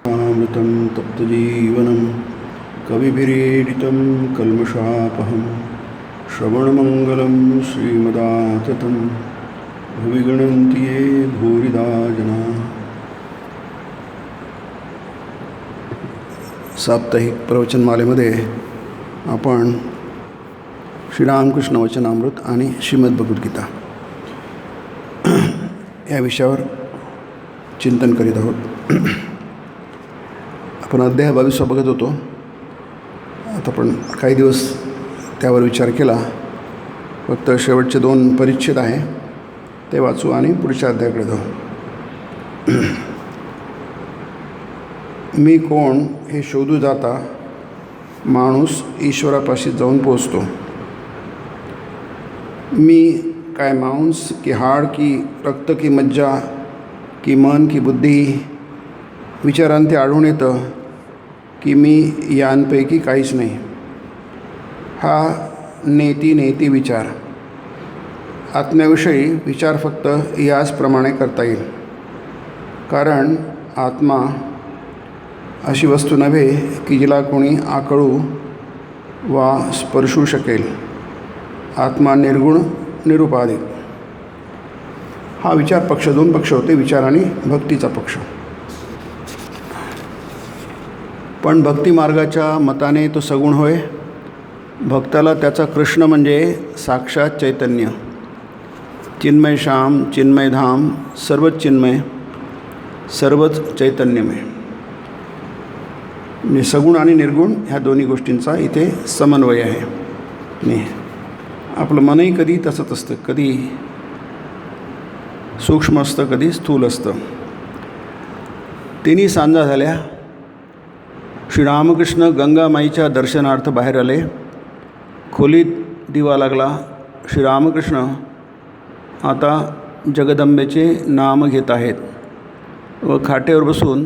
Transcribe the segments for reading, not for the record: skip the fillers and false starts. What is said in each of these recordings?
अमृतं तप्तजीवनं कविभिरीडितं कल्मषापहं श्रवणमङ्गलं श्रीमदाततं भुवि गणन्ति ये भूरिदा जना। साप्ताहिक प्रवचनमालेमध्ये आपण श्रीरामकृष्ण वचनामृत आणि श्रीमद्भगवद्गीता या विषयावर चिंतन करीत आहोत. आपण अध्याय 22 बघत होतो. आता आपण काही दिवस त्यावर विचार केला. फक्त शेवटचे 2 परिच्छेद आहे ते वाचू आणि पुढच्या अध्यायाकडे जाऊ. मी कोण हे शोधू जाता माणूस ईश्वरापाशी जाऊन पोचतो. मी काय मांस की हाड की रक्त की मज्जा की मन की बुद्धी विचारांते आढळून येतं की मी यांपैकी काहीच नाही. हा नेती विचार. आत्म्याविषयी विचार फक्त याचप्रमाणे करता येईल. कारण आत्मा अशी वस्तू नव्हे की जिला कोणी आकळू वा स्पर्शू शकेल. आत्मा निर्गुण निरुपाधिक. हा विचार पक्ष 2 पक्ष होते, विचार आणि भक्तीचा पक्ष. पण भक्ती मार्गाच्या मताने तो सगुण होय. भक्ताला त्याचा कृष्ण म्हणजे साक्षात चैतन्य, चिन्मय श्याम, चिन्मय धाम, सर्वच चिन्मय, सर्वच चैतन्यमय. म्हणजे सगुण आणि निर्गुण ह्या दोन्ही गोष्टींचा इथे समन्वय आहे. नाही, आपलं मनही कधी तसंच असतं, कधी सूक्ष्म असतं, कधी स्थूल असतं. तिन्ही सांजा झाल्या. श्रीरामकृष्ण गंगामाईच्या दर्शनार्थ बाहेर आले. खोलीत दिवा लागला. श्रीरामकृष्ण आता जगदंबेचे नाम घेत आहेत व खाटेवर बसून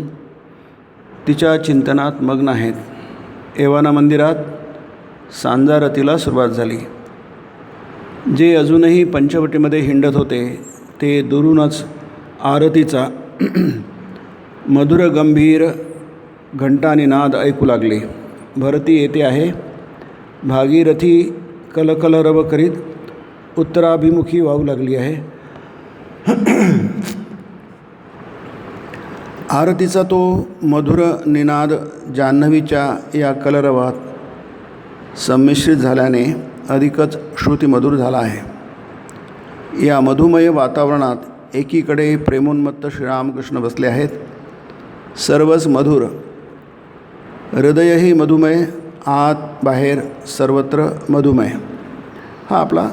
तिच्या चिंतनात मग्न आहेत. एव्हाना मंदिरात सांजारतीला सुरुवात झाली. जे अजूनही पंचवटीमध्ये हिंडत होते ते दुरूनच आरतीचा मधुर गंभीर घंटानिनाद ऐकू लागले. भरती येते आहे. भागीरथी कलकल रव करीत उत्तराभिमुखी वाहू लागली आहे. आरतीचा तो मधुर निनाद जान्हवीच्या या कलरवात संमिश्रित झाल्याने अधिकच श्रुतिमधुर झाला आहे. या मधुमय वातावरणात एकीकडे प्रेमोन्मत्त श्रीरामकृष्ण बसले आहेत. सर्वच मधुर, हृदयही मधुमय, आत बाहेर सर्वत्र मधुमय. हा आपला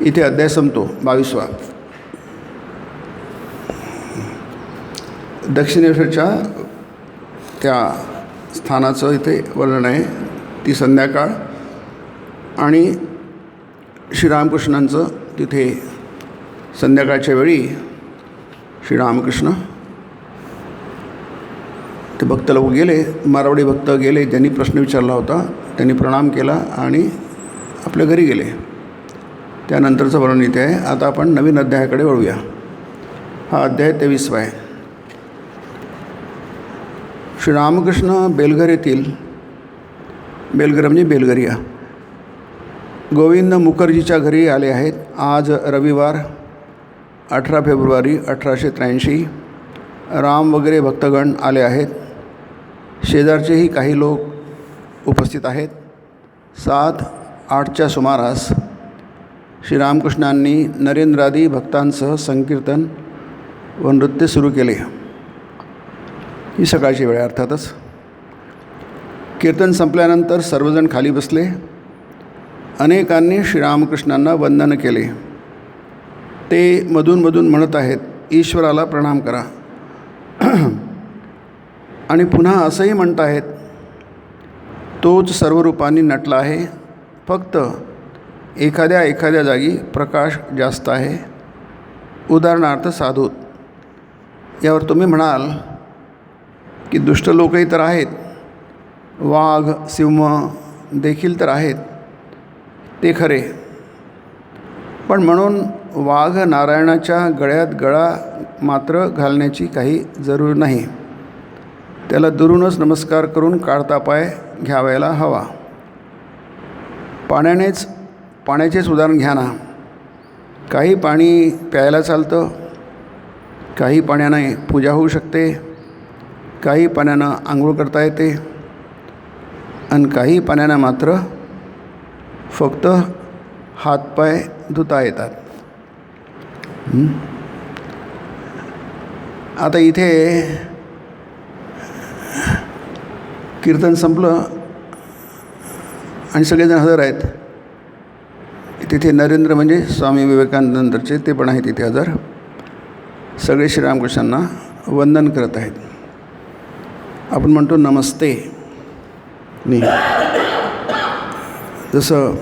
इथे अध्याय संपतो 22वा. दक्षिणेश्वरच्या त्या स्थानाचं इथे वर्णन आहे. ती संध्याकाळ आणि श्रीरामकृष्णांचं तिथे संध्याकाळच्या वेळी श्रीरामकृष्ण ते भक्त लोक गेले, मारवाडी भक्त गेले, ज्यांनी प्रश्न विचारला होता त्यांनी प्रणाम केला आणि आपल्या घरी गेले. त्यानंतरचं वर्णन इथे आहे. आता आपण नवीन अध्यायाकडे वळूया. हा अध्याय 23वा आहे. श्रीरामकृष्ण बेलघर येथील, बेलघर म्हणजे बेलघरिया, गोविंद मुखर्जीच्या घरी आले आहेत. आज रविवार 18 फेब्रुवारी 1883. राम वगैरे भक्तगण आले आहेत. शेजारचेही काही लोक उपस्थित आहेत. 7-8च्या सुमारास श्रीरामकृष्णांनी नरेंद्रादी भक्तांसह संकीर्तन व नृत्य सुरू केले. ही सकाळची वेळ अर्थातच. कीर्तन संपल्यानंतर सर्वजण खाली बसले. अनेकांनी श्रीरामकृष्णांना वंदन केले. ते मधून म्हणत आहेत, ईश्वराला प्रणाम करा. आणि पुन्हा असंही म्हणत आहेत, तोच सर्व रूपांनी नटला आहे, फक्त एखाद्या जागी प्रकाश जास्त आहे. उदाहरणार्थ साधूत. यावर तुम्ही म्हणाल की दुष्ट लोकही तर आहेत, वाघ सिंह देखील तर आहेत ते खरे, पण म्हणून वाघ नारायणाच्या गळ्यात गळा मात्र घालण्याची काही जरूर नाही. त्याला दुरूनच नमस्कार करून काढता पाय घ्यावायला हवा. पाण्याचेच उदाहरण घ्या ना. काही पाणी प्यायला चालतं, काही पाण्याने पूजा होऊ शकते, काही पाण्यानं आंघोळ करता येते आणि काही पाण्यानं मात्र फक्त हातपाय धुता येतात. आता इथे कीर्तन संपलं आणि सगळेजण हजर आहेत. तिथे नरेंद्र म्हणजे स्वामी विवेकानंदचे ते पण आहेत तिथे हजर. सगळे श्रीरामकृष्णांना वंदन करत आहेत. आपण म्हणतो नमस्ते. नाही, जसं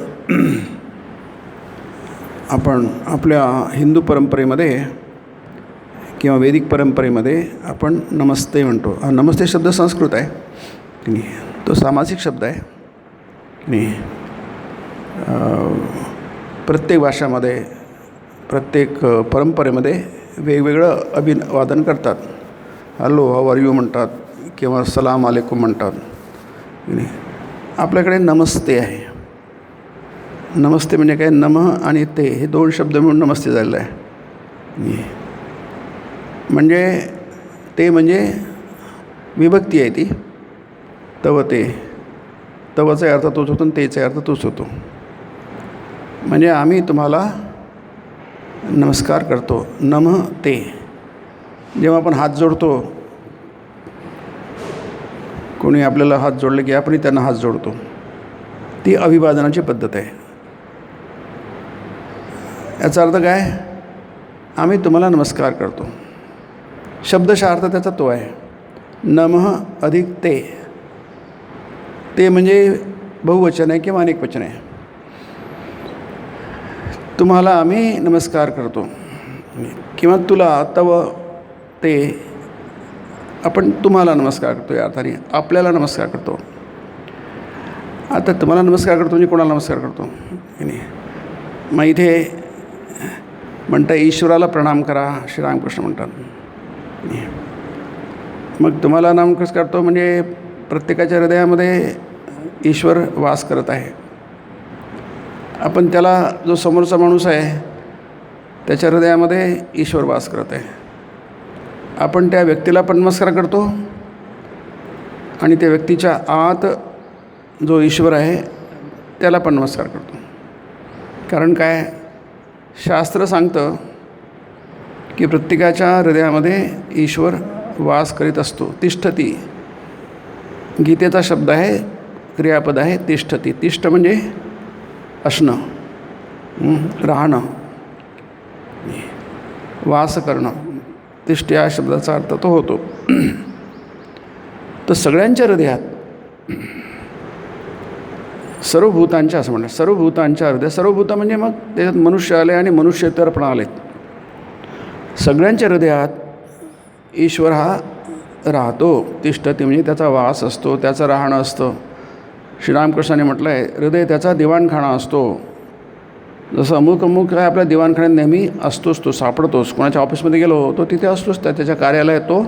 आपण आपल्या हिंदू परंपरेमध्ये किंवा वैदिक परंपरेमध्ये आपण नमस्ते म्हणतो. नमस्ते शब्द संस्कृत आहे की नाही, तो सामासिक शब्द आहे की नाही. प्रत्येक भाषामध्ये प्रत्येक परंपरेमध्ये वेगवेगळं अभिवादन करतात. हॅलो हाऊ आर यू म्हणतात किंवा सलाम अलेकुम म्हणतात की नाही. आपल्याकडे नमस्ते आहे. नमस्ते म्हणजे काय, नमः आणि ते हे दोन शब्द मिळून नमस्ते झालेलं आहे. म्हणजे ते म्हणजे विभक्ती आहे ती. तव ते, तवचा अर्थ तोच होतो आणि तेचा अर्थ तोच होतो. म्हणजे आम्ही तुम्हाला नमस्कार करतो. नमः ते. जेव्हा आपण हात जोडतो, कोणी आपल्याला हात जोडले की आपणही त्यांना हात जोडतो. ती अभिवादनाची पद्धत आहे. याचा अर्थ काय, आम्ही तुम्हाला नमस्कार करतो. शब्दशः अर्थ त्याचा तो आहे. नमः अधिक ते. ते म्हणजे बहुवचन आहे किंवा अनेक वचन आहे. तुम्हाला आम्ही नमस्कार करतो किंवा तुला तव ते, आपण तुम्हाला नमस्कार करतो या अर्थाने आपल्याला नमस्कार करतो. आता तुम्हाला नमस्कार करतो म्हणजे कोणाला नमस्कार करतो की नाही. मग इथे म्हणता ईश्वराला प्रणाम करा, श्रीरामकृष्ण म्हणतात. मग तुम्हाला नमस्कार करतो म्हणजे प्रत्येकाच्या हृदयामध्ये ईश्वर वास करत आहे. आपण त्याला, जो समोरचा माणूस आहे त्याच्या हृदयामध्ये ईश्वर वास करत आहे. आपण त्या व्यक्तीला पण नमस्कार करतो आणि त्या व्यक्तीच्या आत जो ईश्वर आहे त्याला पण नमस्कार करतो. कारण काय, शास्त्र सांगतं की प्रत्येकाच्या हृदयामध्ये ईश्वर वास करीत असतो. तिष्ठती, गीतेचा शब्द आहे, क्रियापद आहे तिष्ठती. तिष्ठ म्हणजे असणं, राहणं, वास करणं. तिष्ठ या शब्दाचा अर्थ तो होतो. तर सगळ्यांच्या हृदयात, सर्व भूतांच्या, असं म्हणतात सर्व भूतांच्या हृदय. सर्व भूत म्हणजे मग त्याच्यात मनुष्य आले आणि मनुष्येतर पण आलेत. सगळ्यांच्या हृदयात ईश्वर हा राहतो. तिष्ठती म्हणजे त्याचा वास असतो, त्याचं राहणं असतं. श्रीरामकृष्णाने म्हटलं आहे, हृदय त्याचा दिवाणखाना असतो. जसं अमुक काय आपल्या दिवाणखान्यात नेहमी असतोच, तो सापडतोच. कोणाच्या ऑफिसमध्ये गेलो तो तिथे असतोच, त्याच्या कार्यालयात तो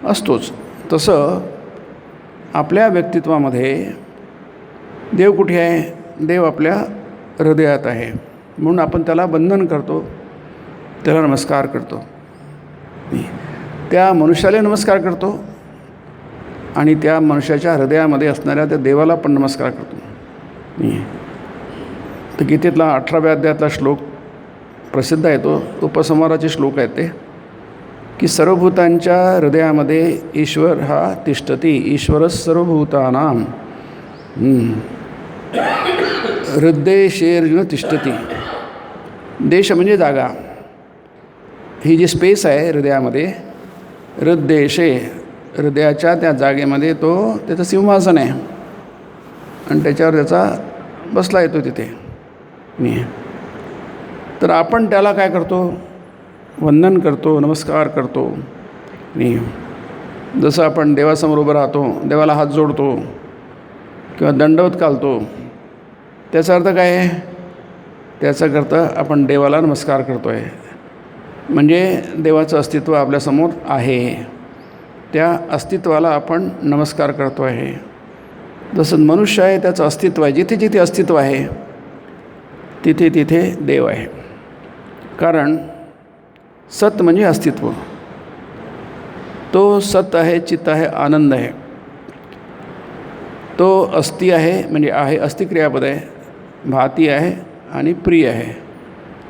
असतोच. तसं आपल्या व्यक्तित्वामध्ये देव कुठे आहे, देव आपल्या हृदयात आहे. म्हणून आपण त्याला वंदन करतो, त्याला नमस्कार करतो. त्या मनुष्याला नमस्कार करतो आणि त्या मनुष्याच्या हृदयामध्ये असणाऱ्या त्या देवाला पण नमस्कार करतो. तर गीतेतला 18व्या अध्यायातला श्लोक प्रसिद्ध आहे. तो उपसंहाराचे श्लोक आहेत ते, की सर्वभूतांच्या हृदयामध्ये ईश्वर हा तिष्ठती. ईश्वरच सर्वभूतानां हृदयेषु तिष्ठती. देश म्हणजे जागा. ही जी स्पेस आहे हृदयामध्ये, हृदयेशे, हृदयाच्या त्या जागेमध्ये तो त्याचं सिंहासन आहे आणि त्याच्यावर त्याचा बसला येतो तिथे. तर आपण त्याला काय करतो, वंदन करतो, नमस्कार करतो. जसं आपण देवासमोर उभं राहतो, देवाला हात जोडतो, किंवा दंडवत घालतो, त्याचा अर्थ काय आहे? त्याचा करता आपण देवाला नमस्कार करतो आहे, म्हणजे देवाचं अस्तित्व आपल्यासमोर आहे, त्या अस्तित्वाला आपण नमस्कार करतो आहे. जसं मनुष्य आहे त्याचं अस्तित्व आहे, जिथे जिथे अस्तित्व आहे तिथे तिथे देव आहे. कारण सत म्हणजे अस्तित्व, तो सत आहे, चित्त आहे, आनंद आहे. तो अस्ति आहे म्हणजे आहे, अस्ति क्रियापद आहे, भाती आहे आणि प्रिय आहे.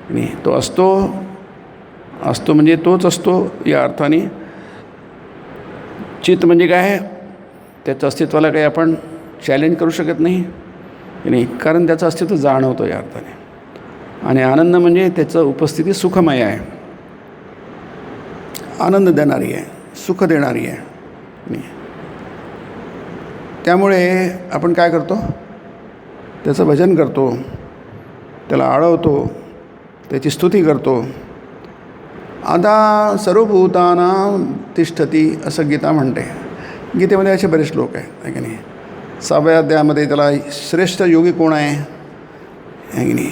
आणि तो असतो, असतो म्हणजे तोच असतो या अर्थाने. चित्त म्हणजे काय आहे? त्याचं अस्तित्वाला काही आपण चॅलेंज करू शकत नाही, कारण त्याचं अस्तित्व जाणवतो या अर्थाने. आणि आनंद म्हणजे त्याचं उपस्थिती सुखमय आहे, आनंद देणारी आहे, सुख देणारी आहे. त्यामुळे आपण काय करतो? त्याचं भजन करतो, त्याला आळवतो, त्याची स्तुती करतो. आता सर्वभूतानां तिष्ठती असं गीता म्हणते. गीतेमध्ये असे बरेच श्लोक आहे की नाही. 6व्या अध्यायामध्ये त्याला श्रेष्ठ योगी कोण आहे की नाही,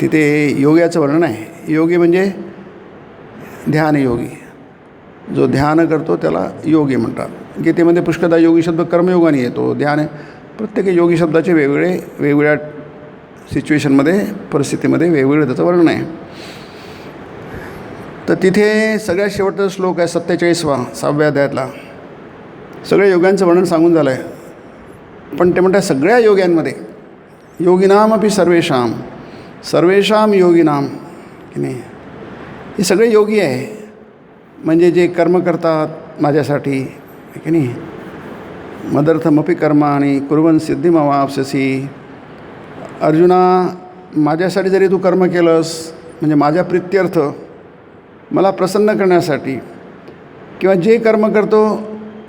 तिथे योग्याचं वर्णन आहे. योगी म्हणजे ध्यानयोगी, जो ध्यान करतो त्याला योगी म्हणतात. गीतेमध्ये पुष्कळदा योगी शब्द कर्मयोगाने येतो. ध्यान प्रत्येक योगी शब्दाचे वेगवेगळ्या सिच्युएशनमध्ये, परिस्थितीमध्ये वेगवेगळं त्याचं वर्णन आहे. तर तिथे सगळ्यात शेवटचा श्लोक आहे 47वा 6व्या अध्यायातला. सगळ्या योग्यांचं वर्णन सांगून झालं आहे, पण ते म्हणतात सगळ्या योग्यांमध्ये योगिनाम अपि सर्वेषाम, सर्वेषाम योगिनाम की नाही, हे सगळे योगी आहे. म्हणजे जे कर्म करतात माझ्यासाठी की नाही, मदर्थमपि कर्माणि कुर्वन् सिद्धिमवाप्स्यसि. अर्जुना, माझ्यासाठी जरी तू कर्म केलंस, म्हणजे माझ्या प्रित्यर्थ, मला प्रसन्न करण्यासाठी, किंवा जे कर्म करतो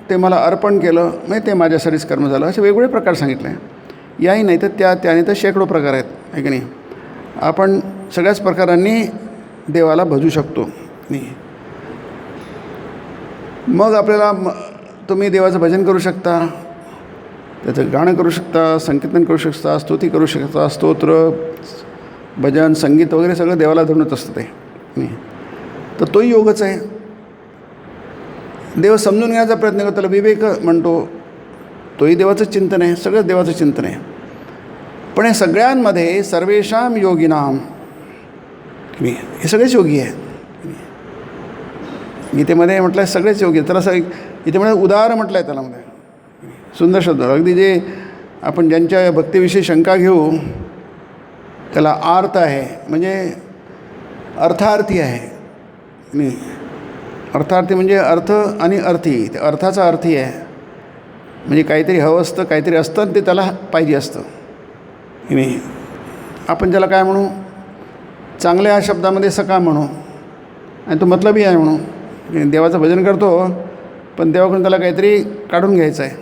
ते मला अर्पण केलं, म्हणजे ते माझ्यासाठीच कर्म झालं, असे वेगवेगळे प्रकार सांगितले. याही नाही तर त्याने तर शेकडो प्रकार आहेत आहे की नाही. आपण सगळ्याच प्रकारांनी देवाला भजू शकतो नाही. मग आपल्याला तुम्ही देवाचं भजन करू शकता, त्याचं गाणं करू शकता, संकीर्तन करू शकता, स्तुती करू शकता, स्तोत्र, भजन, संगीत वगैरे सगळं देवाला धरूनच असतं ते नाही. तर तोही योगच आहे. देव समजून घेण्याचा प्रयत्न करतो, त्याला विवेक म्हणतो, तोही देवाचं चिंतन आहे, सगळंच देवाचं चिंतन आहे. पण हे सगळ्यांमध्ये सर्वेषाम योगिनाम, हे सगळेच योगी आहे. गीतेमध्ये म्हटलं आहे सगळेच योगी. त्याला इथे म्हणजे उदार म्हटलं आहे त्याला, मध्ये सुंदर शब्द. अगदी जे आपण ज्यांच्या भक्तीविषयी शंका घेऊ त्याला आर्थ आहे, म्हणजे अर्थार्थी आहे. अर्थार्थी म्हणजे अर्थ आणि अर्थी, ते अर्थाचा अर्थी आहे. म्हणजे काहीतरी हवं असतं, काहीतरी असतं, ते त्याला पाहिजे असतं की नाही. आपण त्याला काय म्हणू? चांगल्या शब्दामध्ये सका म्हणू, आणि तो मतलबी आहे म्हणू. देवाचं भजन करतो, पण देवाकडून त्याला काहीतरी काढून घ्यायचं आहे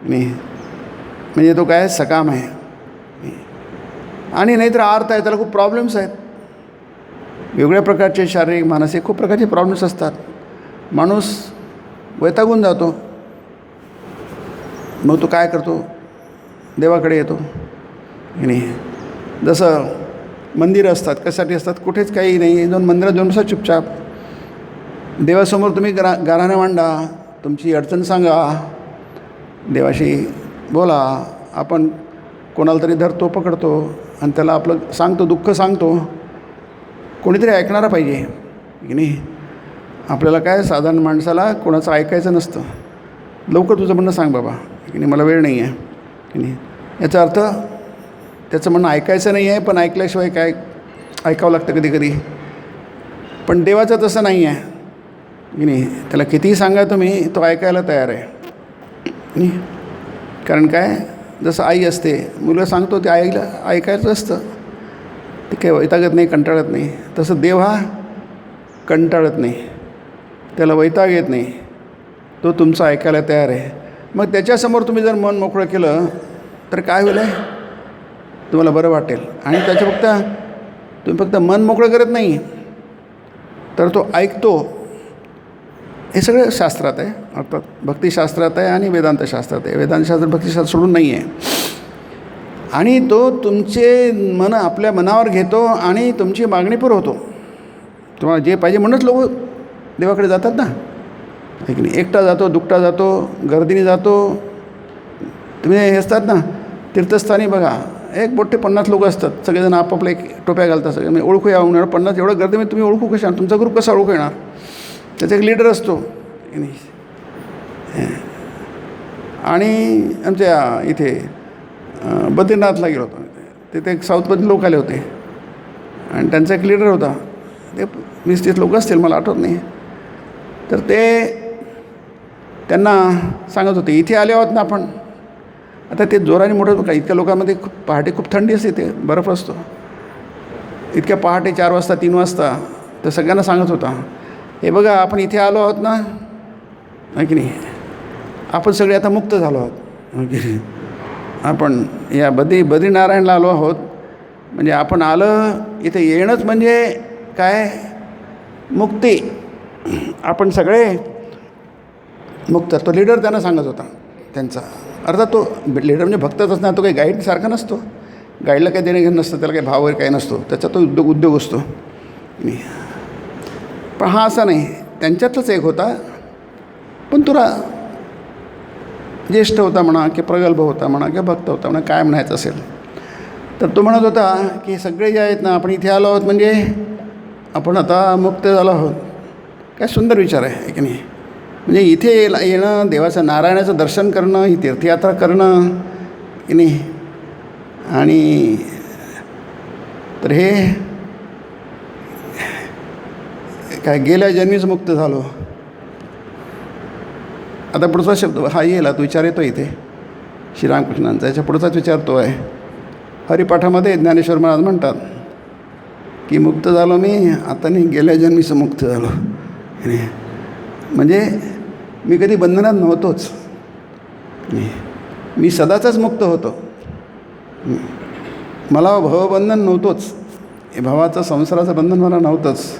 नाही, म्हणजे तो काय सकाम आहे. आणि नाहीतर अर्थ आहे, त्याला खूप प्रॉब्लेम्स आहेत, वेगवेगळ्या प्रकारचे शारीरिक, मानसिक खूप प्रकारचे प्रॉब्लेम्स असतात. माणूस वैतागून जातो, मग तो काय करतो? देवाकडे येतो नाही. जसं मंदिरं असतात, कशासाठी असतात? कुठेच काही नाही, जाऊन मंदिरात जाऊन बसा चुपचाप. देवासमोर तुम्ही गारानं मांडा, तुमची अडचण सांगा, देवाशी बोला. आपण कोणाला तरी धरतो, पकडतो आणि त्याला आपलं सांगतो, दुःख सांगतो. कोणीतरी ऐकणारा पाहिजे की नाही. आपल्याला काय, साधारण माणसाला कोणाचं ऐकायचं नसतं. लवकर तुझं म्हणणं सांग बाबा की नाही, मला वेळ नाही आहे की नाही. याचा अर्थ त्याचं म्हणणं ऐकायचं नाही आहे, पण ऐकल्याशिवाय काय ऐकावं लागतं कधी कधी. पण देवाचं तसं नाही आहे की नाही. त्याला कितीही सांगा तुम्ही, तो ऐकायला तयार आहे नाही. कारण काय, जसं आई असते, मुलं सांगतो ते आईला ऐकायचं असतं, ते काही वैतागत नाही, कंटाळत नाही. तसं देव हा कंटाळत नाही, त्याला वैताग येत नाही, तो तुमचं ऐकायला तयार आहे. मग त्याच्यासमोर तुम्ही जर मन मोकळं केलं तर काय होईल? तुम्हाला बरं वाटेल. आणि तुम्ही फक्त मन मोकळं करत नाही, तर तो ऐकतो. हे सगळं शास्त्रात आहे, अर्थात भक्तिशास्त्रात आहे आणि वेदांतशास्त्रात आहे. वेदांतशास्त्र भक्तिशास्त्र सोडून नाही आहे. आणि तो तुमचे मन आपल्या मनावर घेतो आणि तुमची मागणी पुरवतो. तुम्हाला जे पाहिजे म्हणूनच लोक देवाकडे जातात ना, आहे की नाही. एकटा जातो, दुकटा जातो, गर्दीने जातो. तुम्ही हे असतात ना तीर्थस्थानी बघा, एक मोठे 50 लोक असतात, सगळेजण आपापल्या एक टोप्या घालतात, सगळे म्हणजे ओळखू या होणार 50 एवढं गर्दीमध्ये तुम्ही ओळखू कशा, तुमचा ग्रुप कसा ओळखू येणार. त्याचा एक लीडर असतो की नाही. आणि आमच्या इथे बद्रीनाथला गेलो होतो, तिथे एक साऊथमधले लोक आले होते आणि त्यांचा एक लीडर होता. ते 20-30 लोक असतील, मला आठवत नाही. तर ते त्यांना सांगत होते, इथे आले आहोत ना आपण, आता ते जोराने मोठं का इतक्या लोकांमध्ये पहाटे खूप थंडी असते, ते बर्फ असतो. इतक्या पहाटे 4 वाजता 3 वाजता तर सगळ्यांना सांगत होता, हे बघा आपण इथे आलो आहोत ना, आहे की नाही. आपण सगळे आता मुक्त झालो आहोत की नाही. आपण या बद्रीनारायणला आलो आहोत, म्हणजे आपण आलं इथे येणंच म्हणजे काय, मुक्ती. आपण सगळे मुक्त. तो लीडर त्यांना सांगत होता त्यांचा. अर्थात तो लीडर म्हणजे भक्तच असणार, तो काही गाईडसारखा नसतो. गाईडला काही देणं घेणं नसतं, त्याला काही भाव वगैरे काही नसतो, त्याचा तो उद्योग असतो. पण हा असा नाही, त्यांच्यातलाच एक होता, पण तुला ज्येष्ठ होता म्हणा की प्रगल्भ होता म्हणा किंवा भक्त होता म्हणा, काय म्हणायचं असेल. तर तो म्हणत होता की सगळे जे आहेत ना, आपण इथे आलो आहोत म्हणजे आपण आता मुक्त झालो आहोत. काय सुंदर विचार आहे की नाही. म्हणजे इथे येणं, देवाचं नारायणाचं दर्शन करणं, ही तीर्थयात्रा करणं की नाही. आणि तर हे काय गेल्या जन्मीच मुक्त झालो. आता पुढचा शब्द हा येईल, तो विचार येतो इथे श्रीरामकृष्णांचा. याच्या पुढचाच विचार तो आहे. हरिपाठामध्ये ज्ञानेश्वर महाराज म्हणतात की मुक्त झालो मी, आता नाही गेल्या जन्मीचं मुक्त झालो. म्हणजे मी कधी बंधनात नव्हतोच, मी सदाचाच मुक्त होतो. मला भवबंधन नव्हतंच, हे भावाचं संसाराचं बंधन मला नव्हतंच.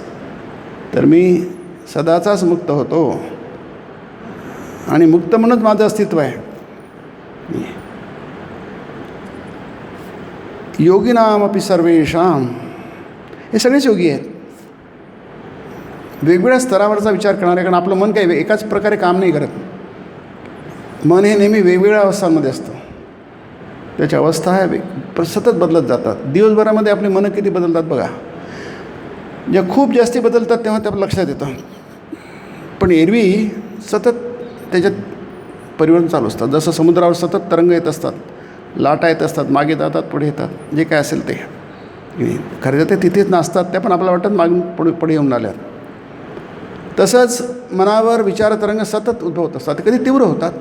तर मी सदाचाच मुक्त होतो आणि मुक्त म्हणूनच माझं अस्तित्व आहे. योगिनामपि सर्वेषां, हे सगळेच योगी आहेत. वेगवेगळ्या स्तरावरचा विचार करणारे, कारण आपलं मन काही एकाच प्रकारे काम नाही करत. मन हे नेहमी वेगवेगळ्या अवस्थांमध्ये असतं. त्याच्या अवस्था ह्या सतत बदलत जातात. दिवसभरामध्ये आपली मनं किती बदलतात बघा. जेव्हा खूप जास्ती बदलतात तेव्हा त्या लक्षात येतं. पण एरवी सतत त्याच्यात परिवर्तन चालू असतात. जसं समुद्रावर सतत तरंग येत असतात, लाटा येत असतात, मागे जातात, पुढे येतात, जे काय असेल ते. खरं तर ते तिथेच नसतात, त्या पण आपल्याला वाटतं मागून पुढे येऊन आल्यात. तसंच मनावर विचार तरंग सतत उद्भवत असतात. ते कधी तीव्र होतात.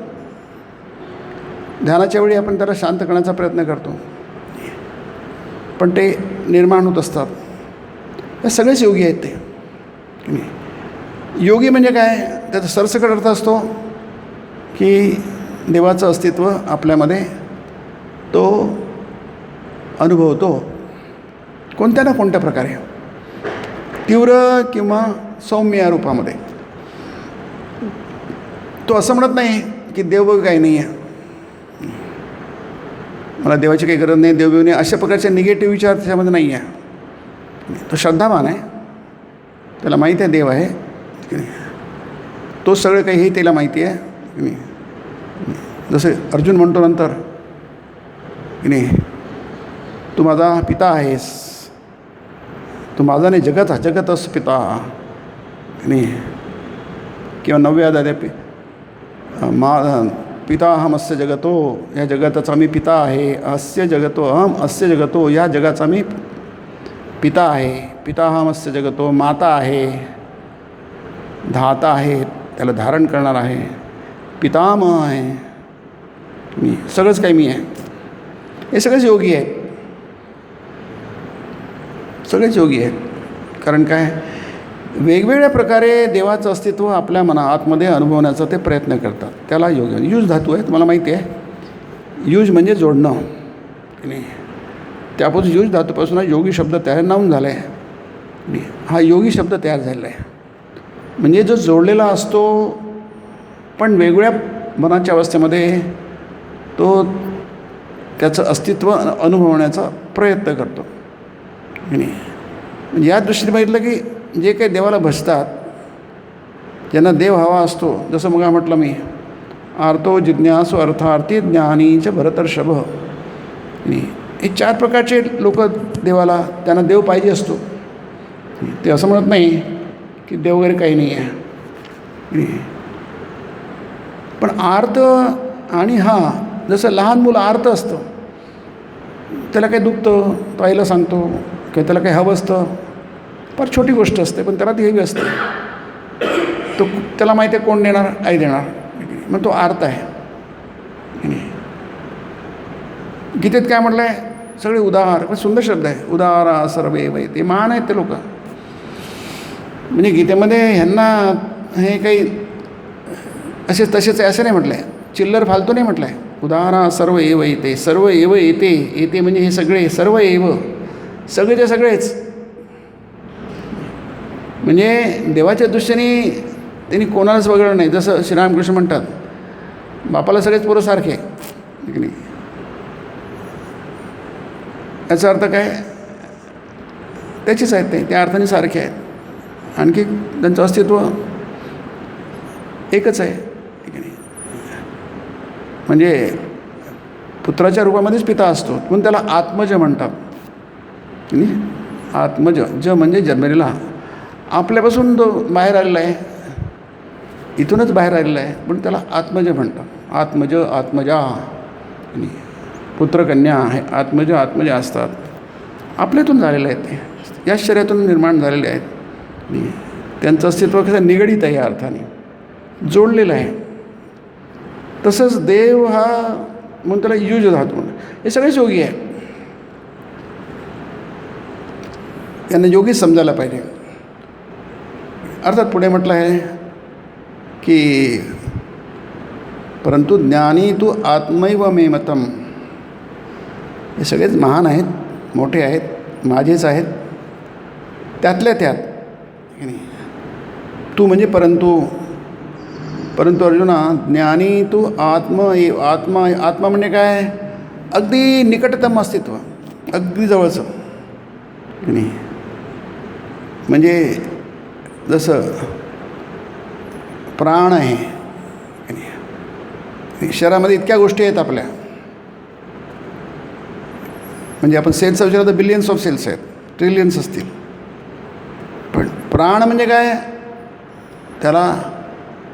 ध्यानाच्या वेळी आपण त्याला शांत करण्याचा प्रयत्न करतो, पण ते निर्माण होत असतात. हे सगळेच योगी आहेत ते. योगी म्हणजे काय, त्याचा सरसकट अर्थ असतो की देवाचं अस्तित्व आपल्यामध्ये तो अनुभवतो कोणत्या ना कोणत्या प्रकारे, तीव्र किंवा सौम्य रूपामध्ये. तो असं म्हणत नाही की देव काही नाही आहे, मला देवाची काही गरज नाही, देवबिव नाही, अशा प्रकारचे निगेटिव्ह विचार त्याच्यामध्ये नाही आहे. तो श्रद्धावान आहे, त्याला माहिती आहे देव आहे, तो सगळं काही हे त्याला माहिती आहे की नाही. जसे अर्जुन म्हणतो नंतर की नाही, तू माझा पिता आहेस, तू माझा नाही जगतच पिता नाही. किंवा 9व्या अध्याय पिता अहमस्य जगतो, या जगताचा मी पिता आहे. अस्य जगतो अहम अस्य जगतो, या जगाचा मी पिता आहे. पिता अहमस्य जगतो, माता आहे, धाता आहे, त्याला धारण करणार आहे, पितामह आहे, मी सगळंच काही मी आहे. हे सगळेच योगी आहेत, सगळेच योगी आहेत. कारण काय, वेगवेगळ्या प्रकारे देवाचं अस्तित्व आपल्या आतमध्ये अनुभवण्याचा ते प्रयत्न करतात. त्याला योग. युज धातू आहे, तुम्हाला माहिती आहे. युज म्हणजे जोडणं की नाही. त्यापासून युज धातूपासून योगी शब्द तयार नाऊन झाला आहे. हा योगी शब्द तयार झालेला आहे. म्हणजे जो जोडलेला असतो पण वेगवेगळ्या मनाच्या अवस्थेमध्ये तो त्याचं अस्तित्व अनुभवण्याचा प्रयत्न करतो की नाही. म्हणजे या दृष्टीने बघितलं की जे काही देवाला भजतात, ज्यांना देव हवा असतो, जसं मग म्हटलं मी, आर्तो जिज्ञासू अर्थार्थी ज्ञानीच भरतर्षभ, हे 4 प्रकारचे लोक देवाला, त्यांना देव पाहिजे असतो. ते असं म्हणत नाही की देव वगैरे काही नाही आहे. पण आर्त आणि जसं लहान मुलं आर्त असतं, त्याला काही दुखतं, तो आईला सांगतो, किंवा त्याला काही हवं असतं, फार छोटी गोष्ट असते पण त्याला ती हवी असते. तो त्याला माहिती आहे कोण देणार, आई देणार, मग तो आर्त आहे. गीतेत काय म्हटलं आहे, सगळे उदार, सुंदर शब्द आहे, उदारा सर्वे वै, ते महान आहेत ते लोक. म्हणजे गीतेमध्ये ह्यांना हे काही असेच तसेच आहे असं नाही म्हटलं आहे, चिल्लर फालतू नाही म्हटलं आहे. उदारा सर्व एव येते, सर्व एव येते, येते म्हणजे हे सगळे, सर्व एव, सगळेचे सगळेच. म्हणजे देवाच्या दृष्टीने त्यांनी कोणालाच वगळलं नाही. जसं श्रीरामकृष्ण म्हणतात, बापाला सगळेच पोरं सारखे की नाही. याचा अर्थ काय, त्याचीच आहेत ते, त्या अर्थाने सारखे आहेत. आणखी त्यांचं अस्तित्व एकच आहे की नाही. म्हणजे पुत्राच्या रूपामध्येच पिता असतो, म्हणून त्याला आत्मज म्हणतात की नाही. आत्मज, ज म्हणजे जन्मलेला, आपल्यापासून तो बाहेर आलेला आहे, इथूनच बाहेर आलेला आहे, म्हणून त्याला आत्मज म्हणतात. आत्मज, आत्मजा, पुत्रकन्या हे आत्मज आत्मजा असतात. आपल्यातून झालेले आहेत ते, या शरीरातून निर्माण झालेले आहेत. त्यांचं अस्तित्व कसं निगडीत आहे, या अर्थाने जोडलेलं आहे. तसंच देव हा म्हणून त्याला युज धातू म्हणून, हे सगळेच योगी आहे. यांना योगीच समजायला पाहिजे. अर्थात पुढे म्हटलं आहे की परंतु ज्ञानी तू आत्मैव मे मतम, हे सगळेच महान आहेत, मोठे आहेत, माझेच आहेत, त्यातल्या त्यात. तू म्हणजे परंतु, परंतु अर्जुना ज्ञानी तू आत्मा म्हणजे काय, अगदी निकटतम अस्तित्व, अगदी जवळचं की नाही. म्हणजे जसं प्राण आहे की नाही, शरीरामध्ये इतक्या गोष्टी आहेत आपल्या, म्हणजे आपण सेल्सचा विचार तर बिलियन्स ऑफ सेल्स आहेत, ट्रिलियन्स असतील. पण प्राण म्हणजे काय, त्याला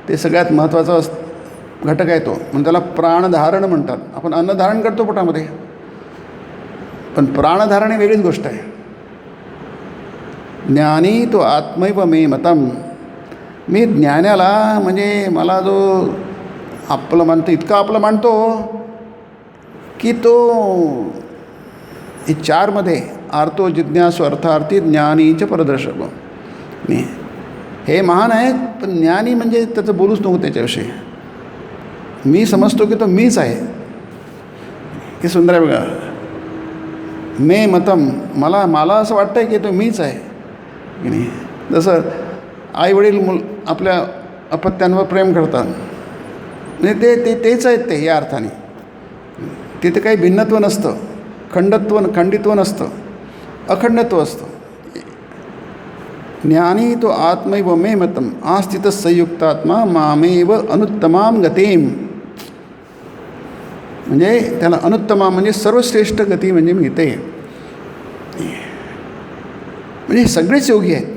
ते सगळ्यात महत्त्वाचा घटक आहे तो, म्हणून त्याला प्राणधारण म्हणतात. आपण अन्न धारण करतो पोटामध्ये, पण प्राणधारण ही वेगळीच गोष्ट आहे. ज्ञानी तो आत्मैव मे मतम, मी ज्ञानाला म्हणजे मला जो आपलं मानतो, इतका आपलं मानतो की तो हे 4मध्ये आर्तो जिज्ञासू अर्थार्थी ज्ञानीच परदर्शक, नाही हे महान आहेत, पण ज्ञानी म्हणजे त्याचं बोलूच नको त्याच्याविषयी. मी समजतो की तो मीच आहे. हे सुंदर आहे बघा, मे मतम, मला असं वाटतं आहे की तो मीच आहे की नाही. जसं आईवडील आपल्या अपत्यांवर प्रेम करतात, म्हणजे तेच आहेत ते, या अर्थाने. तिथे काही भिन्नत्व नसतं, खंडित्व नसतं, अखंडत्व असतं. ज्ञानी तो आत्मैव मे मतम आस्थित संयुक्तात्मा मामेव अनुत्तमाम गतीम, म्हणजे त्याला अनुत्तमा म्हणजे सर्वश्रेष्ठ गती म्हणजे मिळते. म्हणजे सगळेच योगी आहेत,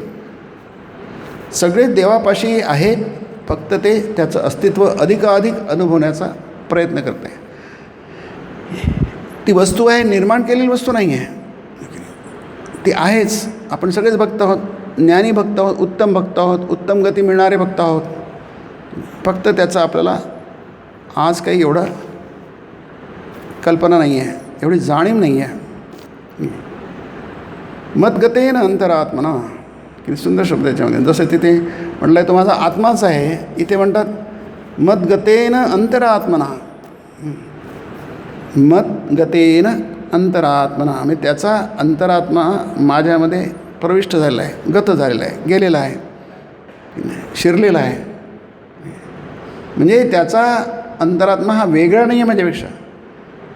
सगळे देवापाशी आहेत, फक्त ते त्याचं अस्तित्व अधिकाधिक अनुभवण्याचा प्रयत्न करते. ती वस्तू आहे, निर्माण केलेली वस्तू नाही आहे, ती आहेच. आपण सगळेच भक्त आहोत, ज्ञानी भक्त आहोत, उत्तम भक्त आहोत, उत्तम गती मिळणारे भक्त आहोत. फक्त त्याचं आपल्याला आज काही एवढं कल्पना नाही आहे, एवढी जाणीव नाही आहे. मद्गतेन अंतरात्मना, किती सुंदर शब्द याच्यामध्ये. जसं तिथे म्हटलं आहे तो माझा आत्माच आहे, इथे म्हणतात मद्गतेन अंतरात्मना, मद्गतेन अंतरात्मना, म्हणजे त्याचा अंतरात्मा माझ्यामध्ये प्रविष्ट झालेला आहे, गत झालेला आहे, गेलेला आहे, शिरलेला आहे. म्हणजे त्याचा अंतरात्मा हा वेगळा नाही आहे माझ्यापेक्षा,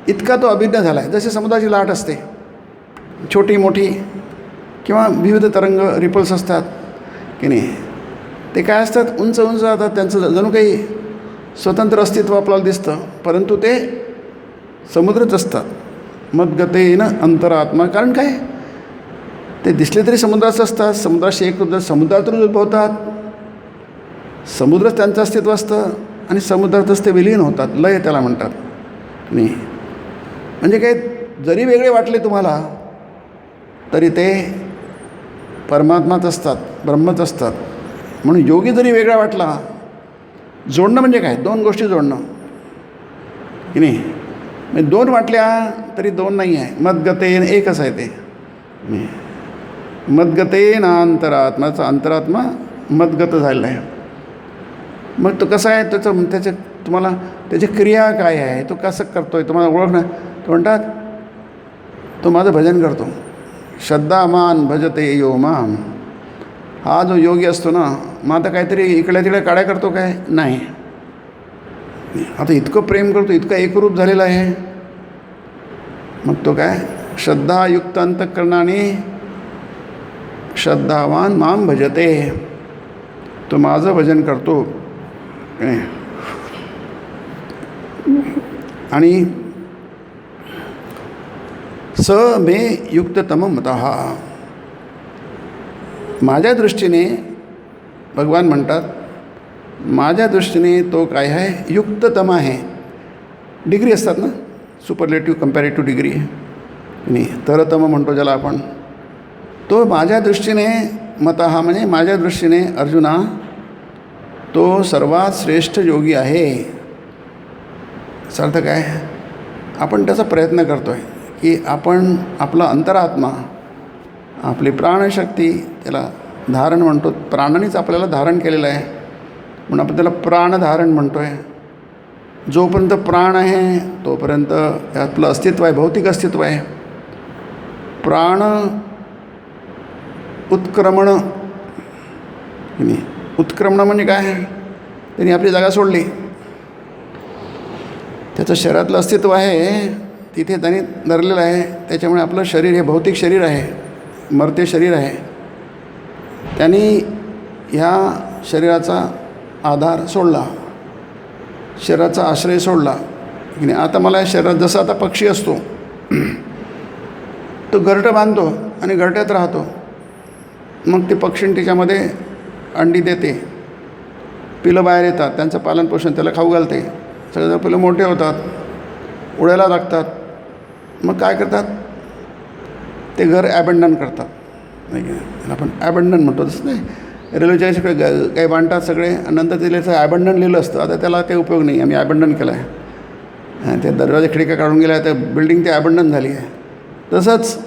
इतका तो अभिज्ञ झाला आहे. जसे समुद्राची लाट असते, छोटी मोठी किंवा विविध तरंग रिपल्स असतात की नाही, ते काय असतात, उंच उंच जातात, त्यांचं जणू काही स्वतंत्र अस्तित्व आपल्याला दिसतं, परंतु ते समुद्रच असतात. मद्गतेन अंतरात्मा. कारण काय, ते दिसले तरी समुद्राचं असतात, समुद्राशी एक समुद्रातून उद्भवतात, समुद्रच त्यांचं अस्तित्व असतं आणि समुद्रातच ते विलीन होतात. लय त्याला म्हणतात नाही. म्हणजे काय, जरी वेगळे वाटले तुम्हाला तरी ते परमात्माच असतात, ब्रह्मच असतात. म्हणून योगी जरी वेगळा वाटला, जोडणं म्हणजे काय, दोन गोष्टी जोडणं की नाही. म्हणजे दोन वाटल्या तरी दोन नाही आहे, मद्गतेन एकच आहे ते. मद्गतेन अंतरात्माचा अंतरात्मा मद्गत झालेला आहे. मग तो कसा आहे, त्याचं तुम्हाला त्याची क्रिया काय आहे, तो कसं करतो आहे तुम्हाला ओळखणं. तो म्हणतात, तो माझं भजन करतो. श्रद्धामान भजते यो माम. हा जो योगी असतो ना, मग आता काहीतरी इकडल्या तिकडे काड्या करतो काय, नाही. आता इतकं प्रेम करतो, इतकं एकरूप झालेलं आहे. मग तो काय, श्रद्धायुक्त अंतःकरणाने श्रद्धावान माम भजते. तो माझं भजन करतो. आणि स मे युक्ततम मतः. माझ्या दृष्टीने भगवान म्हणतात, माझ्या दृष्टीने तो काय आहे, युक्ततम आहे. डिग्री असतात ना, सुपरलेटिव्ह कंपॅरेटिव्ह डिग्री नाही, तरतम म्हणतो ज्याला आपण. तो माझ्या दृष्टीने मतः म्हणजे माझ्या दृष्टीने अर्जुना तो सर्वात श्रेष्ठ योगी आहे. अर्थ काय, आपण त्याचा प्रयत्न करतो आहे की आपण आपला अंतरात्मा, आपली प्राणशक्ती, त्याला धारण म्हणतो, प्राणानेच आपल्याला धारण केलेलं आहे म्हणून आपण त्याला प्राणधारण म्हणतो आहे. जोपर्यंत प्राण आहे तोपर्यंत आपलं अस्तित्व आहे, भौतिक अस्तित्व आहे. प्राण उत्क्रमण, उत्क्रमण म्हणजे काय, त्यांनी आपली जागा सोडली, त्याचं शरीरातलं अस्तित्व आहे तिथे त्यांनी धरलेलं आहे. त्याच्यामुळे आपलं शरीर हे भौतिक शरीर आहे, मर्त्य शरीर आहे. त्यांनी ह्या शरीराचा आधार सोडला, शरीराचा आश्रय सोडला की नाही. आता मला शरीरात, जसं आता पक्षी असतो तो घरटं बांधतो आणि घरट्यात राहतो. मग ते पक्षी त्याच्यामध्ये अंडी देते, पिलं बाहेर येतात, त्यांचं पालनपोषण, त्याला खाऊ घालते. सगळे पिलं मोठे होतात, उडायला लागतात. मग काय करतात, ते घर ॲबंडन करतात. नाही का, आपण ॲबंडन म्हणतो. तसं नाही, रेल्वेच्या सगळे काही बांधतात सगळे, आणि नंतर त्याचं ॲबंडन लिहिलं असतं. आता त्याला काही उपयोग नाही, आम्ही ॲबंडन केलं आहे. त्या दरवाजा खिडक्या काढून गेल्या, त्या बिल्डिंग ते ॲबंडन झाली आहे. तसंच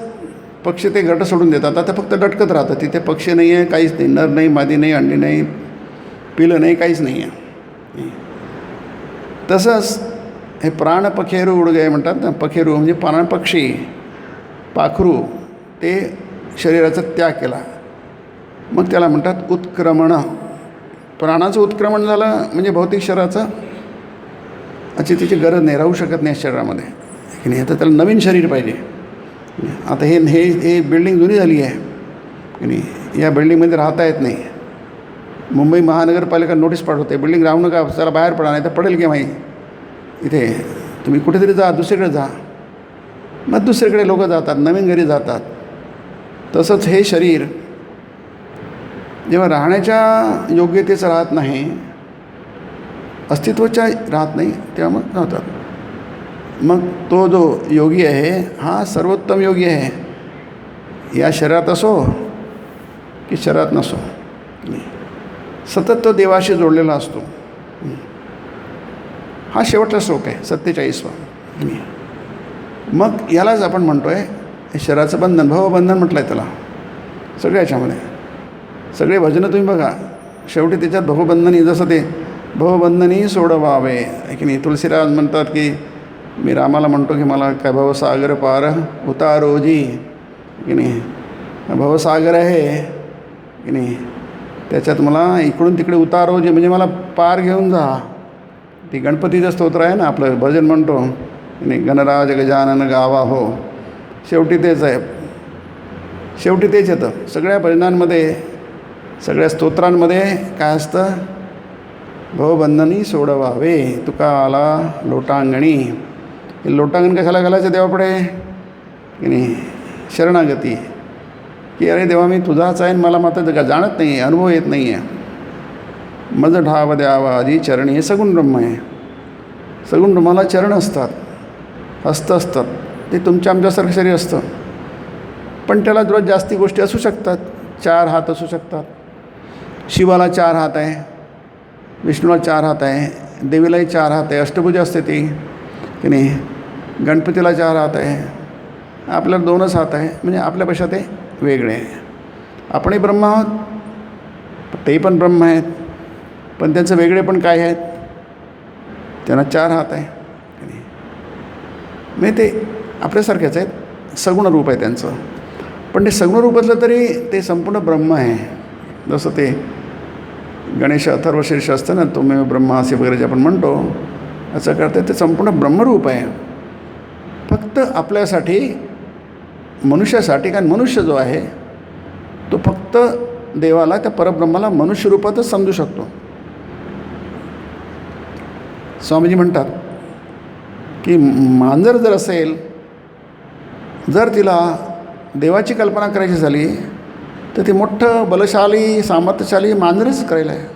पक्षी ते घरटं सोडून देतात. आता फक्त डटकत राहतं, तिथे पक्षी नाही आहे, काहीच नाही, नर नाही, मादी नाही, अंडी नाही, पिलं नाही, काहीच नाही आहे. तसंच हे प्राणपखेरू उडगे म्हणतात ना, पखेरू म्हणजे प्राणपक्षी, पाखरू, ते शरीराचा त्याग केला. मग त्याला म्हणतात उत्क्रमण. प्राणाचं उत्क्रमण झालं म्हणजे भौतिक शरीराचं अशी तिची गरज नाही, राहू शकत नाही शरीरामध्ये की नाही. आता त्याला नवीन शरीर पाहिजे. आता हे बिल्डिंग जुनी झाली आहे की नाही, या बिल्डिंगमध्ये राहता येत नाही. मुंबई महानगरपालिका नोटीस पाठवते, बिल्डिंग राहू नका, त्याला बाहेर पडा, नाही तर पडेल की माही, इथे तुम्ही कुठेतरी जा, दुसरीकडे जा. मग दुसरीकडे लोक जातात, नवीन घरी जातात. तसंच हे शरीर जेव्हा राहण्याच्या योग्यतेचं राहत नाही, अस्तित्वाच्या राहत नाही, तेव्हा मग राहतात. मग तो जो योगी आहे हा सर्वोत्तम योगी आहे, या शरीरात असो की शरीरात नसो, सतत तो देवाशी जोडलेला असतो. हा शेवटचा श्लोक आहे 47वा. मग यालाच आपण म्हणतो आहे शरीराचं बंधन, भवबंधन म्हटलं आहे त्याला. सगळ्या याच्यामध्ये सगळे भजनं तुम्ही बघा, शेवटी त्याच्यात भवबंधनी, जसं ते भवबंधनी सोडवावे की नाही. तुलसीराज म्हणतात की मी रामाला म्हणतो की मला काय भवसागर पार उतारोजी की नाही, भवसागर आहे की नाही, त्याच्यात मला इकडून तिकडे उतारोजी म्हणजे मला पार घेऊन जा. ती गणपतीचं स्तोत्र आहे ना, आपलं भजन म्हणतो आणि गणराज गजानन गावा हो, शेवटी तेच आहे. शेवटी तेच येतं सगळ्या भजनांमध्ये, सगळ्या स्तोत्रांमध्ये. काय असतं? भवबंधनी सोडवावे तुका आला लोटांगणी. हे लोटांगण कशाला घालायचं देवापुढे? की नाही, शरणागती. की अरे देवा, मी तुझाच आहे, मला मात्र जाणत नाही आहे, अनुभव येत नाही आहे. मज ढाव द्यावा आधी चरणी. हे सगुण ब्रह्म आहे. सगुण ब्रह्माला चरण असतात, हस्त असतात. ते तुमच्या आमच्यासारखं शरीर असतं, पण त्याला रोज जास्ती गोष्टी असू शकतात. 4 हात असू शकतात. शिवाला 4 हात आहे, विष्णूला 4 हात आहे, देवीलाही 4 हात आहे. अष्टभुजा असते ती, की नाही. गणपतीला 4 हात आहे, आपल्याला 2च हात आहे. म्हणजे आपल्यापेक्षा ते वेगळे आहे. आपणही ब्रह्म आहोत, तेही पण ब्रह्म आहेत, पण त्यांचं वेगळे पण काय आहेत? त्यांना 4 हात आहे, की नाही. म्हणजे ते आपल्यासारखेच आहेत. सगुण रूप आहे त्यांचं. पण ते सगुण रूप असलं तरी ते संपूर्ण ब्रह्म आहे. जसं ते गणेश अथर्वशीर्ष असतं ना, तुम्ही ब्रह्मासी वगैरे जे आपण म्हणतो, असं करते ते संपूर्ण ब्रह्मरूप आहे. फक्त आपल्यासाठी, मनुष्यासाठी. कारण मनुष्य जो आहे तो फक्त देवाला, त्या परब्रह्माला मनुष्य रूपातच समजू शकतो. स्वामीजी म्हणतात की मांजर जर असेल, जर तिला देवाची कल्पना करायची झाली तर ती मोठं बलशाली सामर्थ्यशाली मांजरच करायला आहे.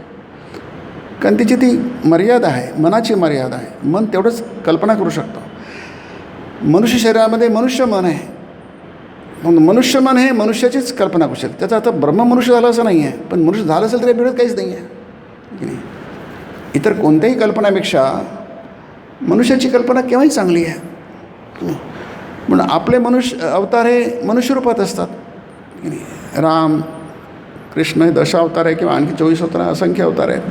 कारण तिची ती मर्यादा आहे, मनाची मर्यादा आहे. मन तेवढंच कल्पना करू शकतो. मनुष्य शरीरामध्ये मनुष्य मन आहे, मग मनुष्य मन हे मनुष्याचीच कल्पना करू शकते. त्याचा अर्थ ब्रह्म मनुष्य झालं असं नाही आहे, पण मनुष्य झालं असेल तरी मिळत काहीच नाही आहे, की नाही. इतर कोणत्याही कल्पनापेक्षा मनुष्याची कल्पना केव्हाही चांगली आहे. म्हणून आपले मनुष्य अवतार हे मनुष्यरूपात असतात, की नाही. राम कृष्ण हे 10 अवतार आहे, किंवा आणखी 24 अवतार, असंख्य अवतार आहेत,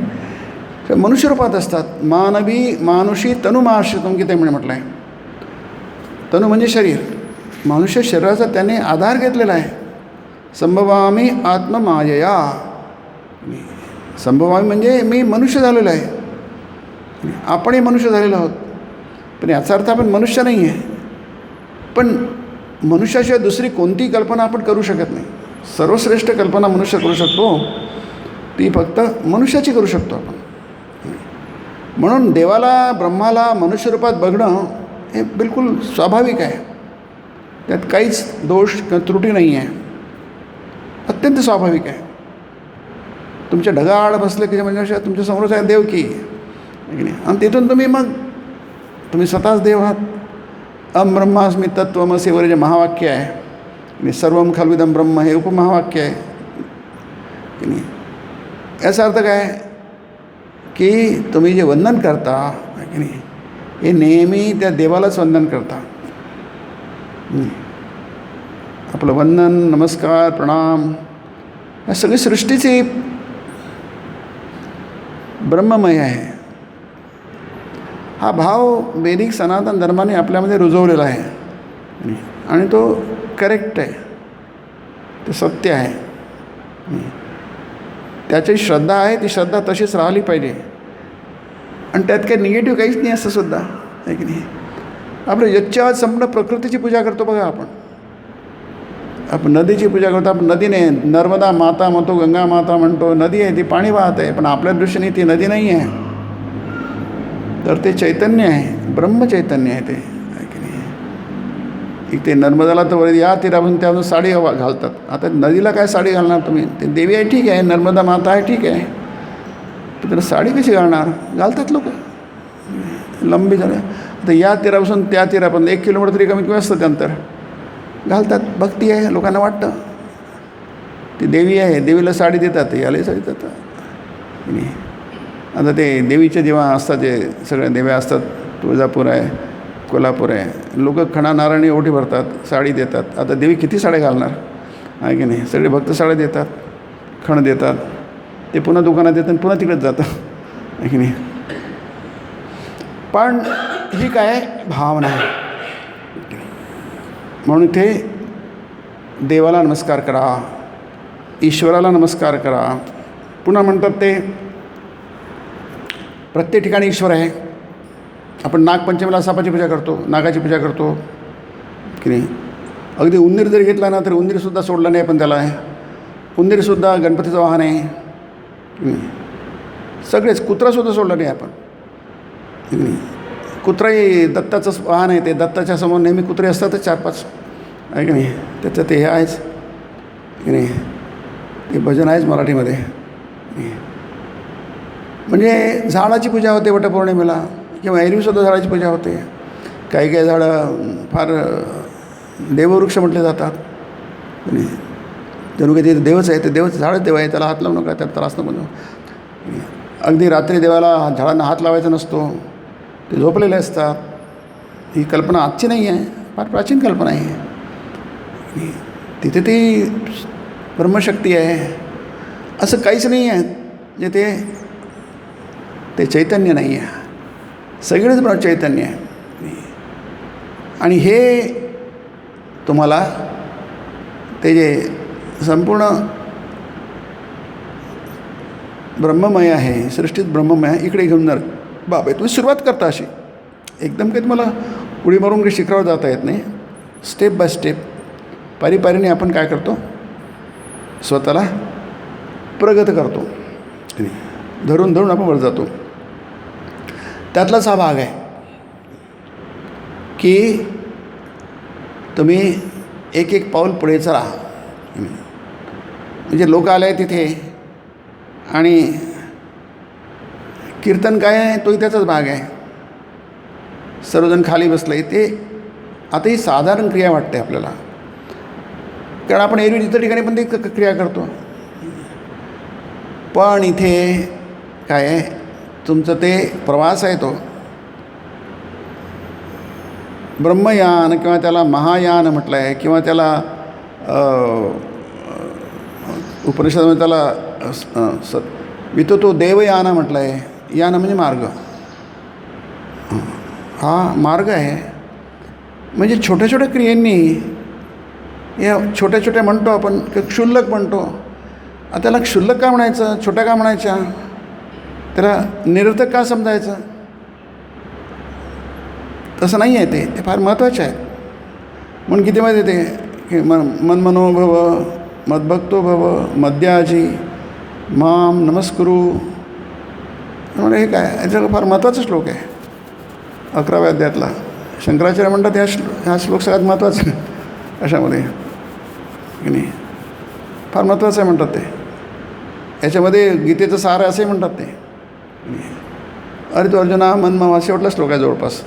ते मनुष्यरूपात असतात. मानवी मानुषी तनु महाश्रितम गीतेमध्ये म्हटलं आहे. तनु म्हणजे शरीर. मनुष्य शरीराचा त्याने आधार घेतलेला आहे. संभवामी आत्ममायया. संभवामी म्हणजे मी मनुष्य झालेलो आहे, आपणही मनुष्य झालेलो आहोत. पण याचा अर्थ आपण मनुष्य नाही आहे. पण मनुष्याशिवाय दुसरी कोणतीही कल्पना आपण करू शकत नाही. सर्वश्रेष्ठ कल्पना मनुष्य करू शकतो, ती फक्त मनुष्याची करू शकतो आपण. म्हणून देवाला, ब्रह्माला मनुष्यरूपात बघणं हे बिलकुल स्वाभाविक आहे. त्यात काहीच दोष किंवा त्रुटी नाही आहे. अत्यंत स्वाभाविक आहे. तुमच्या ढगाआड बसले की म्हणजे तुमच्यासमोरच आहे देव की नाही. आणि तिथून तुम्ही स्वतःच देव आहात. अम ब्रह्मास्मी तत्त्वमसी वगैरे जे महावाक्य आहे, आणि सर्वम खल्विदम ब्रह्म हे उपमहावाक्य आहे, की नाही. याचा अर्थ काय की तुम्ही जे वंदन करता, की नाही, हे नेहमी त्या देवालाच वंदन करता. आपलं वंदन, नमस्कार, प्रणाम या सगळी सृष्टीची ब्रह्ममय आहे. हा भाव वैदिक सनातन धर्माने आपल्यामध्ये रुजवलेला आहे, आणि तो करेक्ट आहे, ते सत्य आहे. त्याची श्रद्धा आहे, ती श्रद्धा तशीच राहिली पाहिजे. आणि त्यात काही निगेटिव्ह काहीच नाही असं सुद्धा आहे, की नाही. आपलं यच्च्या संपूर्ण प्रकृतीची पूजा करतो बघा आपण नदीची पूजा करतो. आपण नदीने नर्मदा माता म्हणतो, गंगा माता म्हणतो. नदी आहे, ती पाणी वाहत आहे, पण आपल्या दृष्टीने ती नदी नाही आहे, तर ते चैतन्य आहे, ब्रह्मचैतन्य आहे ते, की नाही. ते नर्मदाला तर वर या तीरापासून त्यापासून साडी घालतात. आता नदीला काय साडी घालणार तुम्ही? ते देवी आहे, ठीक आहे, नर्मदा माता आहे, ठीक आहे, तर त्याला साडी कशी घालणार? घालतात लोक लंबी झालं. आता या तीरापासून त्या तीरापर्यंत 1 किलोमीटर तरी कमी कमी असतं ते अंतर. घालतात, भक्ती आहे, लोकांना वाटतं ती देवी आहे, देवीला साडी देतात, यालाही साडी देतात, की नाही. आता ते देवीचे जेव्हा असतात, जे सगळ्या देव्या असतात, तुळजापूर आहे, कोल्हापूर आहे, लोक खणा नारळी ओठी भरतात, साडी देतात. आता देवी किती साड्या घालणार आहे, की नाही. सगळे भक्त साड्या देतात, खण देतात, ते पुन्हा दुकानात येतात, पुन्हा तिकडेच जातं, आहे की नाही. पण ही काय भावना आहे. म्हणून इथे देवाला नमस्कार करा, ईश्वराला नमस्कार करा. पुन्हा म्हणतात ते प्रत्येक ठिकाणी ईश्वर आहे, आपण नागपंचमीला सापाची पूजा करतो, नागाची पूजा करतो की नाही. अगदी उंदीर जरी घेतला ना तरी उंदीरसुद्धा सोडलं नाही पण त्याला. उंदीरसुद्धा गणपतीचं वाहन आहे की नाही. सगळेच, कुत्रासुद्धा सोडलं नाही आपण की नाही. कुत्राही दत्ताचं वाहन आहे. ते दत्ताच्या समोर नेहमी कुत्रे असतातच 4-5 आहे की नाही. त्याचं ते हे आहेच की नाही. ते भजन आहेच मराठीमध्ये. म्हणजे झाडाची पूजा होते वटपौर्णिमेला, किंवा एरवीसुद्धा झाडाची पूजा होते. काही काही झाडं फार देववृक्ष म्हटले जातात आणि जणू काही ते देवच आहे. ते देवच, झाडच देव आहे, त्याला हात लावू नका, त्यात त्रास नको. अगदी रात्री देवाला झाडांना हात लावायचा नसतो, ते झोपलेले असतात. ही कल्पना आजची नाही आहे, फार प्राचीन कल्पना आहे. तिथे ती ब्रह्मशक्ती आहे. असं काहीच नाही आहे जे ते चैतन्य नाही आहे. सगळेच ब्रह्म चैतन्य आहे. आणि हे तुम्हाला ते जे संपूर्ण ब्रह्ममय आहे, सृष्टीत ब्रह्ममय आहे, इकडे घेऊन जाणार बाबा. तुम्ही सुरुवात करता अशी, एकदम काही तुम्हाला उडी मारून काही शिखरावर जाता येत नाही. स्टेप बाय स्टेप, पारीपारीने आपण काय करतो, स्वतःला प्रगत करतो. धरून धरून आपण वर जातो. त्यातलाच हा भाग आहे की तुम्ही एक एक पाऊल पुढे चला. म्हणजे लोक आले तिथे आणि कीर्तन काय आहे, तोही त्याचाच भाग आहे. सर्वजण खाली बसले, ते आता ही साधारण क्रिया वाटते आपल्याला, कारण आपण एरवी इतर ठिकाणी पण ती क्रिया करतो. पण इथे काय आहे, तुमचं ते प्रवास आहे, तो ब्रह्मयान किंवा त्याला महायान म्हटलं आहे, किंवा त्याला उपनिषदामध्ये त्याला वितो देवयान म्हटलं आहे. यान म्हणजे मार्ग. हा मार्ग आहे. म्हणजे छोट्या छोट्या क्रियांनी, या छोट्या छोट्या म्हणतो आपण, क्षुल्लक म्हणतो. त्याला क्षुल्लक का म्हणायचं, छोट्या का म्हणायच्या, त्याला निरर्थक का समजायचं? तसं नाही आहे. ते फार महत्त्वाचे आहे. म्हणून किती माहिती येते की मनमनोभव मद्भक्तो भव मद्याजी माम नमस्कुरू. म्हणजे हे काय, याचं फार महत्त्वाचा श्लोक आहे 11व्या अध्यायातला. शंकराचार्य म्हणतात हा श्लोक सगळ्यात महत्त्वाचा अशामध्ये की नाही, फार महत्त्वाचं आहे म्हणतात ते. याच्यामध्ये गीतेचं सार असे म्हणतात ते. अरे तो अर्जुना मनमना, शेवटला श्लोक आहे जवळपास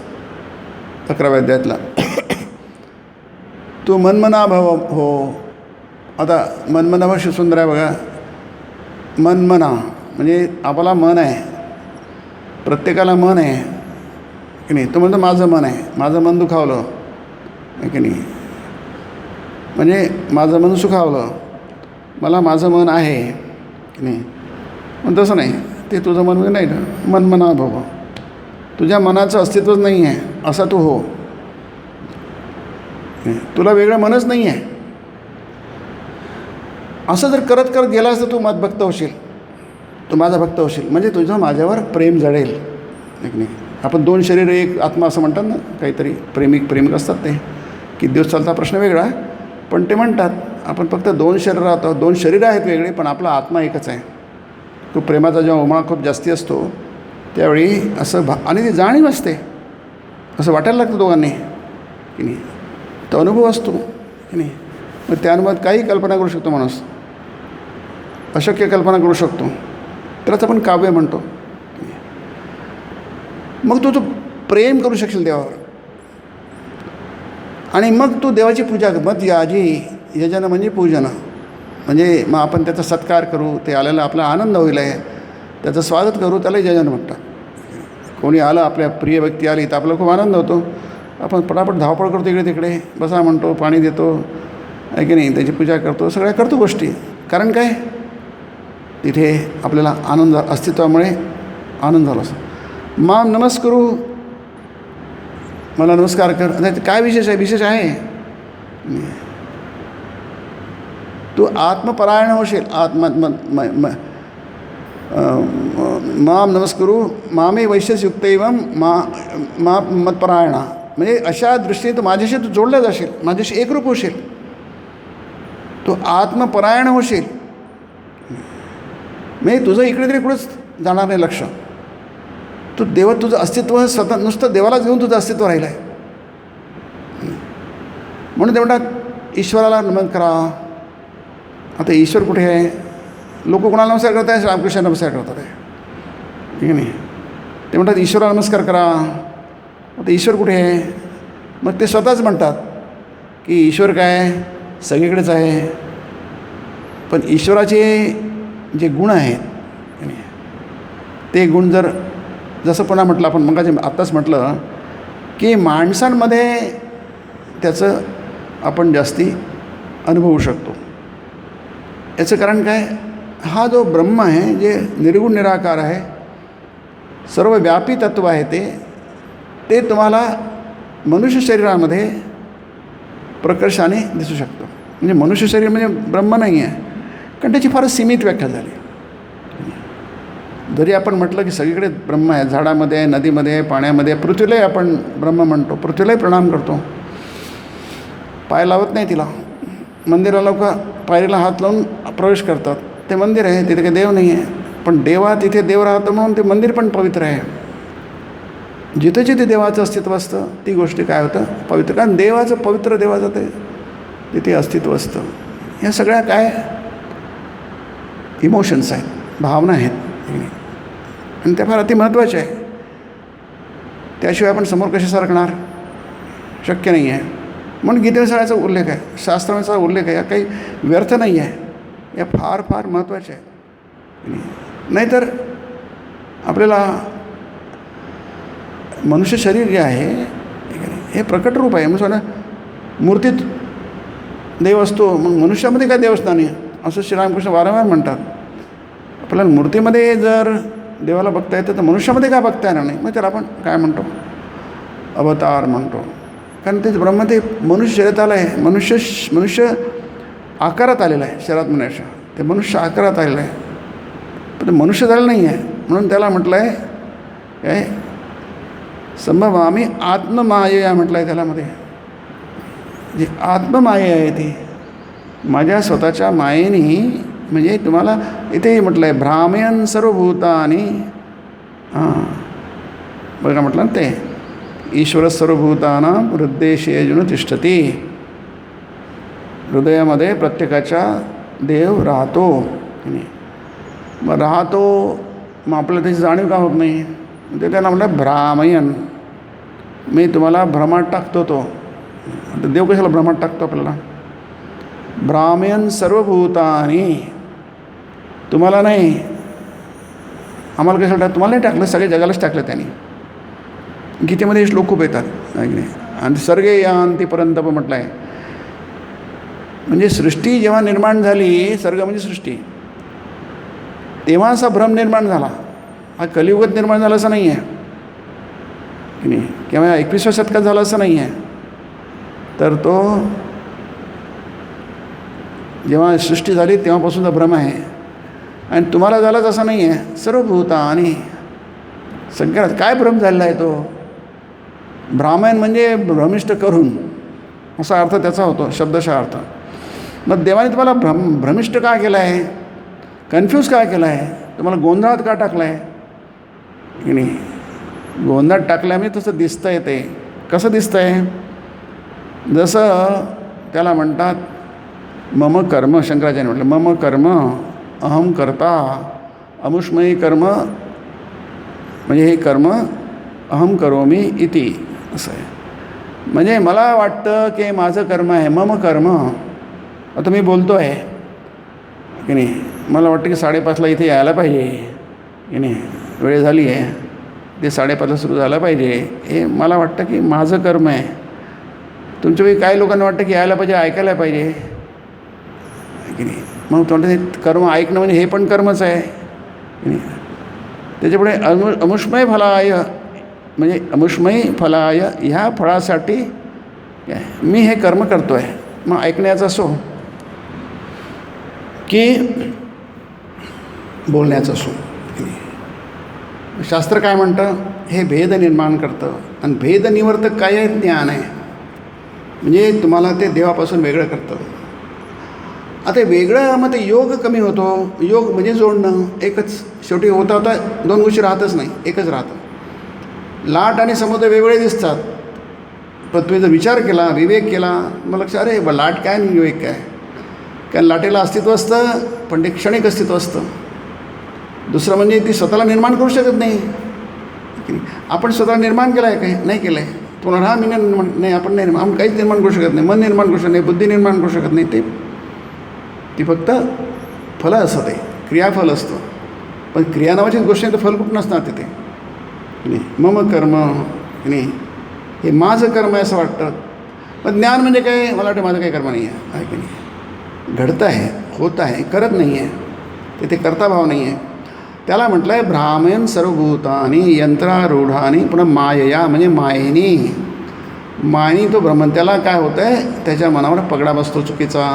11व्या अध्यायातला. तू मनमना भव हो. आता मनमना भाव सुंदर आहे बघा. मनमना म्हणजे आपला मन आहे, प्रत्येकाला मन आहे की नाही. तो म्हणतो माझं मन आहे, माझं मन दुखावलं की नाही, म्हणजे माझं मन सुखावलं, मला माझं मन आहे की नाही. पण तसं नाही, ते तुझं मन नाही ना. मनमना भव, तुझ्या मनाचं अस्तित्वच नाही आहे असा तू हो. तुला वेगळं मनच नाही आहे. असं जर करत करत गेलास तर तू मद्भक्त होशील, तू माझा भक्त होशील. म्हणजे तुझं माझ्यावर प्रेम जळेल नाही. आपण 2 शरीर एक आत्मा असं म्हणतात ना, काहीतरी प्रेमिक असतात ते. किती दिवस चालता प्रश्न वेगळा, पण ते म्हणतात आपण फक्त 2 शरीर आहोत. 2 शरीरं आहेत वेगळे, पण आपला आत्मा एकच आहे. तो प्रेमाचा जेव्हा उमाळा खूप जास्ती असतो त्यावेळी असं आणि ती जाणीव असते, असं वाटायला लागतं दोघांनी की नाही. तो अनुभव असतो की नाही. मग त्या अनुभवात काही कल्पना करू शकतो माणूस, अशक्य कल्पना करू शकतो. त्यालाच आपण काव्य म्हणतो. मग तू प्रेम करू शकशील देवावर, आणि मग तू देवाची पूजा कर. मग याजी यजन म्हणजे पूजन, म्हणजे मग आपण त्याचा सत्कार करू, ते आलेला आपला आनंद होईल आहे, त्याचं स्वागत करू, त्याला यजन म्हणतात. कोणी आलं, आपल्या प्रिय व्यक्ती आली तर आपल्याला खूप आनंद होतो. आपण पटापट धावपळ करतो, इकडे तिकडे बसा म्हणतो, पाणी देतो आहे की नाही, त्याची पूजा करतो, सगळ्या करतो गोष्टी. कारण काय, तिथे आपल्याला आनंद, अस्तित्वामुळे आनंद झाला असतो. माम नमस्करू, मला नमस्कार कर. नाही काय विशेष आहे, विशेष आहे. तू आत्मपरायण होशील. माम नमस्कुरु मामे वैश्ययुक्तैवम मा मत्परायणा. म्हणजे अशा दृष्टीने तू माझ्याशी तू जोडला जाशील, माझ्याशी एकरूप होशील, तू आत्मपरायण होशील. म्हणजे तुझं इकडे तरी कुठंच जाणार नाही लक्ष. तू तुझं अस्तित्व स्वतः नुसतं देवालाच घेऊन तुझं अस्तित्व राहिलं आहे. म्हणून ते म्हणतात ईश्वराला नमन करा. आता ईश्वर कुठे आहे? लोक कोणाला नमस्कार करत आहे? रामकृष्ण नमस्कार करतात आहे, ठीक आहे नाही. ते म्हणतात ईश्वराला नमस्कार करा. आता ईश्वर कुठे आहे? मग ते स्वतःच म्हणतात की ईश्वर काय सगळीकडेच आहे. पण ईश्वराचे जे गुण आहेत ते गुण जर जसं पुन्हा म्हटलं आपण मगाशी आत्ताच म्हटलं की माणसांमध्ये त्याचं आपण जास्ती अनुभवू शकतो. याचं कारण काय? हा जो ब्रह्म आहे जे निर्गुण निराकार आहे, सर्व व्यापी तत्व आहे, ते तुम्हाला मनुष्य शरीरामध्ये प्रकर्षाने दिसू शकतं. म्हणजे मनुष्य शरीर म्हणजे ब्रह्म नाही आहे, कारण त्याची फारच सीमित व्याख्या झाली. जरी आपण म्हटलं की सगळीकडे ब्रह्म आहे, झाडामध्ये आहे, नदीमध्ये आहे, पाण्यामध्ये आहे, पृथ्वीलाही आपण ब्रह्म म्हणतो, पृथ्वीलाही प्रणाम करतो, पाय लावत नाही तिला. मंदिराला लोक पायरीला हात लावून प्रवेश करतात. ते मंदिर आहे, तिथे काही देव नाही आहे, पण तिथे देव राहतं म्हणून ते मंदिर पण पवित्र आहे. जिथे जिथे देवाचं अस्तित्व असतं ती गोष्टी काय होतं? पवित्र. कारण देवाचं पवित्र देवाचं ते तिथे अस्तित्व असतं. ह्या सगळ्या काय इमोशन्स आहेत, भावना आहेत, आणि त्या फार अतिमहत्त्वाच्या आहे. त्याशिवाय आपण समोर कसे सरकणार? शक्य नाही आहे. म्हणून गीतेनुसाराचा उल्लेख आहे, शास्त्राचा उल्लेख आहे, या काही व्यर्थ नाही आहे, या फार फार महत्त्वाच्या आहेत. नाहीतर आपल्याला मनुष्य शरीर जे आहे हे प्रकट रूप आहे. म्हणजे मूर्तीत देव असतो, मग मनुष्यामध्ये काय देव असणार नाही असं श्रीरामकृष्ण वारंवार म्हणतात. आपल्याला मूर्तीमध्ये जर देवाला बघता येतं तर मनुष्यामध्ये काय बघता येणार नाही. मग त्याला आपण काय म्हणतो? अवतार म्हणतो. कारण ते ब्रह्म ते मनुष्य शरीरात आलं आहे, मनुष्य आकारात आलेला आहे. शरीरात मनुष्य ते मनुष्य आकारात आलेलं आहे, पण ते मनुष्य झालेलं नाही आहे. म्हणून त्याला म्हटलं आहे काय संभवामी आत्ममायया म्हटलं आहे त्यालामध्ये. जी आत्ममाया आहे ती माझ्या स्वतःच्या मायेने, म्हणजे तुम्हाला इथेही म्हटलं आहे भ्रामयन सर्वभूतानी. बघा म्हटलं ना ते ईश्वर सर्वभूतानां हृद्देशे अर्जुन तिष्ठती. हृदयामध्ये प्रत्येकाच्या देव राहतो. मग राहतो, मग आपल्याला त्याची जाणीव का होत नाही? ते त्यांना म्हटलं भ्रामयन, मी तुम्हाला भ्रमात टाकतो. तो देव कशाला भ्रमात टाकतो आपल्याला? भ्रामयन सर्वभूतानी, तुम्हाला नाही, आम्हाला कशाला तुम्हाला नाही टाकलं, सगळे जगालाच टाकलं त्यांनी. गीतेमध्ये श्लोक खूप येतात नाही. आणि सर्गे यान्ति परंतप म्हटलं आहे. म्हणजे सृष्टी जेव्हा निर्माण झाली, सर्ग म्हणजे सृष्टी, तेव्हा असा भ्रम निर्माण झाला. हा कलियुगात निर्माण झाला असं नाही आहे की नाही, किंवा 21व्या शतकात झाला असं नाही आहे. तर तो जेव्हा सृष्टी झाली तेव्हापासूनचा भ्रम आहे. आणि तुम्हाला झालाच असं नाही आहे. सर्वभूतानी संख्यात काय भ्रम झालेला आहे? तो भ्रामयन म्हणजे भ्रमिष्ट करून असा अर्थ त्याचा होतो, शब्दशः अर्थ. मग देवाने तुम्हाला भ्रमिष्ट का केलं आहे? कन्फ्यूज का केलं आहे? तुम्हाला गोंधळात का टाकलं आहे की नाही? गोंधळात टाकल्यामुळे तसं दिसतं आहे. ते कसं दिसतं आहे? जसं त्याला म्हणतात मम कर्म. शंकराचार्य म्हटलं मम कर्म अहम करता अमुष्मयी कर्म, म्हणजे हे कर्म अहम करोमी इति असं आहे. म्हणजे मला वाटतं की माझं कर्म आहे, मम कर्म. आता मी बोलतो आहे की नाही, मला वाटतं की 5:30ला इथे यायला पाहिजे की नाही, वेळ झाली आहे, ते 5:30ला सुरू झालं पाहिजे, हे मला वाटतं की माझं कर्म आहे. तुमच्यापैकी काही लोकांना वाटतं की यायला पाहिजे, ऐकायला पाहिजे की नाही. मग तुमचं कर्म ऐकणं म्हणजे हे पण कर्मच आहे की नाही. त्याच्यापुढे अमुष्मय फलाय, म्हणजे अमुष्मयी फलाय, ह्या फळासाठी मी हे कर्म करतो आहे. मग ऐकण्याचं असो की बोलण्याचं असो शास्त्र काय म्हणतं? हे भेद निर्माण करतं आणि भेद निवर्तक काय आहे? ज्ञान आहे. म्हणजे तुम्हाला ते देवापासून वेगळं करतं. आता वेगळं मग ते योग कमी होतो. योग म्हणजे जोडणं एकच. शेवटी होता होता दोन गोष्टी राहतच नाही, एकच राहतं. लाट आणि समुद्र वेगवेगळे दिसतात, पण तुम्ही जर विचार केला, विवेक केला, मग लक्षात अरे बा लाट काय आणि विवेक काय. कारण लाटेला अस्तित्व असतं, पण ते क्षणिक अस्तित्व असतं. दुसरं म्हणजे ती स्वतःला निर्माण करू शकत नाही. आपण स्वतःला निर्माण केलं आहे काय? नाही केलं आहे. तुम्हाला हा मी निर्माण नाही, आपण नाही, आपण काहीच निर्माण करू शकत नाही. मन निर्माण करू शकत नाही, बुद्धी निर्माण करू शकत नाही. ती फक्त फलं असतं, ते क्रियाफल असतं. पण क्रिया नावाचीच गोष्ट आहे, तर फल कुठं नसणार तिथे. नाही मम कर्म नाही, हे माझं कर्म आहे असं वाटतं. पण ज्ञान म्हणजे काय? मला वाटतं माझं काही कर्म नाही आहे की नाही. घडतं आहे, होत आहे, करत नाही आहे. तिथे कर्ताभाव नाही आहे. त्याला म्हटलं आहे भ्रामयन सर्वभूतानी यंत्रारूढानी पुन्हा मायया म्हणजे मायेनी. मायेनी तो भ्रमण, त्याला काय होतं आहे? त्याच्या मनावर पगडा बसतो चुकीचा.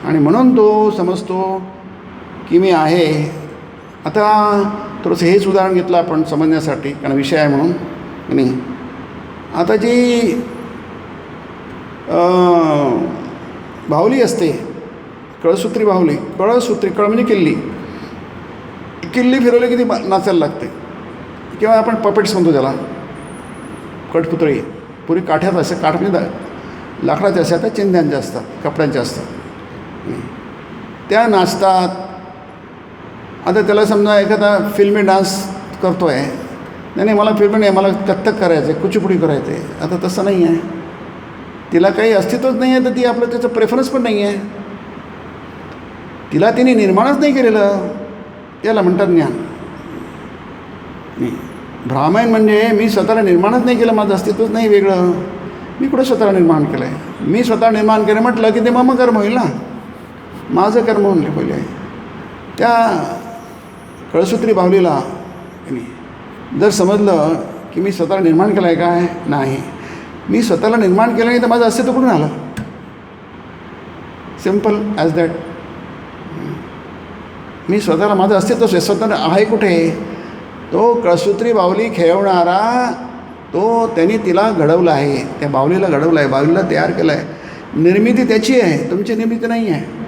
आणि म्हणून तो समजतो की मी आहे. आता थोडंसं हेच उदाहरण घेतलं आपण समजण्यासाठी, कारण विषय आहे म्हणून. नाही आता जी बाहुली असते, कळसूत्री बाहुली, कळ म्हणजे किल्ली. किल्ली फिरवली की ती नाचायला लागते. किंवा आपण पपेट्स म्हणतो त्याला, कठपुतळी. पुरी काठ्यात असते, काठ म्हणजे लाकडाच्या असतात, त्या चिंध्यांच्या असतात, कपड्यांच्या असतात. त्या नाचतात. आता त्याला समजा एखादा फिल्मी डान्स करतो आहे, नाही मला फिल्मी नाही, मला कथ्थक करायचं आहे, कुचीपुडी करायचं आहे. आता तसं नाही आहे, तिला काही अस्तित्वच नाही आहे, तर ती आपलं त्याचं प्रेफरन्स पण नाही आहे. तिला तिने निर्माणच नाही केलेलं, याला म्हणतात ज्ञान. भ्रामयण म्हणजे मी स्वतःला निर्माणच नाही केलं, माझं अस्तित्वच नाही वेगळं. मी कुठं स्वतःला निर्माण केलं आहे? मी स्वतः निर्माण केलं म्हटलं की ते मम कर्म होईल ना, माझं कर्म म्हणले पहिले. त्या कळसूत्री बाहुलीला जर समजलं की मी स्वतःला निर्माण केलं आहे काय? नाही, मी स्वतःला निर्माण केलं नाही, तर माझं अस्तित्व कुठून आलं? Simple as that. मी स्वतःला, माझं अस्तित्व स्वतः आहे कुठे? तो कळसूत्री बाहुली खेळवणारा, तो त्यांनी तिला घडवलं आहे, त्या बाहुलीला घडवलं आहे, बाहुलीला तयार केलं आहे. निर्मिती त्याची आहे, तुमची निर्मिती नाही आहे.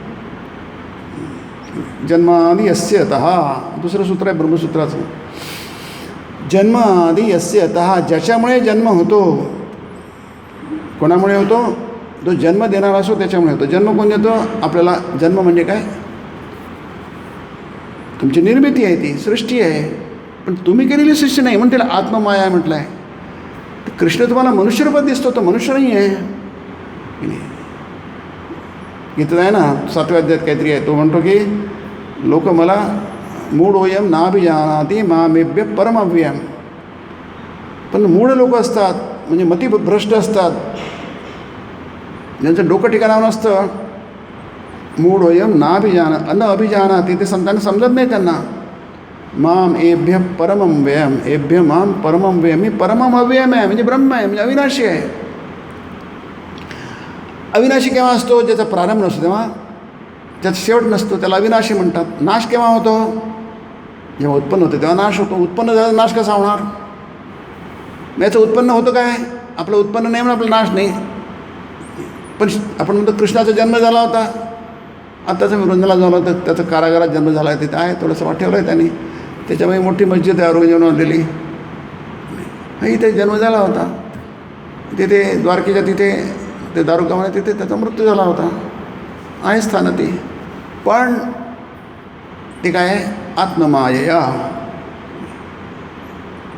जन्मादि यस्य अतः, दुसरं सूत्र आहे ब्रह्मसूत्राचं. जन्मादि यस्य अतः, ज्याच्यामुळे जन्म होतो. कोणामुळे होतो? जो जन्म देणारा असो त्याच्यामुळे होतो. जन्म कोण देतो आपल्याला? जन्म म्हणजे काय? तुमची निर्मिती आहे, ती सृष्टी आहे. पण तुम्ही केलेली सृष्टी नाही, म्हणून त्याला आत्ममाया म्हटलं आहे. कृष्ण तुम्हाला मनुष्यरूपात दिसतो, तो मनुष्य नाही आहे. गीतेत आहे ना 7व्या अध्यायात काहीतरी आहे, तो म्हणतो की लोक मला मूढोयम नाभिजानाति मामेभ्य परमव्ययम. पण मूढ लोक असतात, म्हणजे मतिभ्रष्ट असतात, ज्यांचं डोकं ठिकाणावर नसतं. मूढोयम न अभिजानाति, ते संतांना समजत नाही त्यांना. माम एभ्य परमं व्ययम, एभ्य माम परमं व्ययम. मी परमम अव्ययम आहे, म्हणजे ब्रह्म आहे, म्हणजे अविनाशी आहे. अविनाशी केव्हा असतो? ज्याचा प्रारंभ नसतो तेव्हा, ज्याचा शेवट नसतो त्याला अविनाशी म्हणतात. नाश केव्हा होतो? जेव्हा उत्पन्न होतं तेव्हा नाश होतो. उत्पन्न झालं नाश कसा होणार? याचं उत्पन्न होतं काय? आपलं उत्पन्न नाही म्हणून आपलं नाश नाही. पण आपण म्हणतो कृष्णाचा जन्म झाला होता, आत्ताचा वृंदाला झाला होता, त्याचा कारागारात जन्म झाला आहे, तिथे आहे थोडंसं वाटेवलं आहे त्यांनी. त्याच्यामुळे मोठी मस्जिद आहे औरंगजेबाने आणलेली, इथे जन्म झाला होता. तिथे द्वारकेच्या तिथे ते दारुकामध्ये तिथे त्याचा मृत्यू झाला होता, आहे स्थान ती. पण ते काय आहे? आत्ममायया.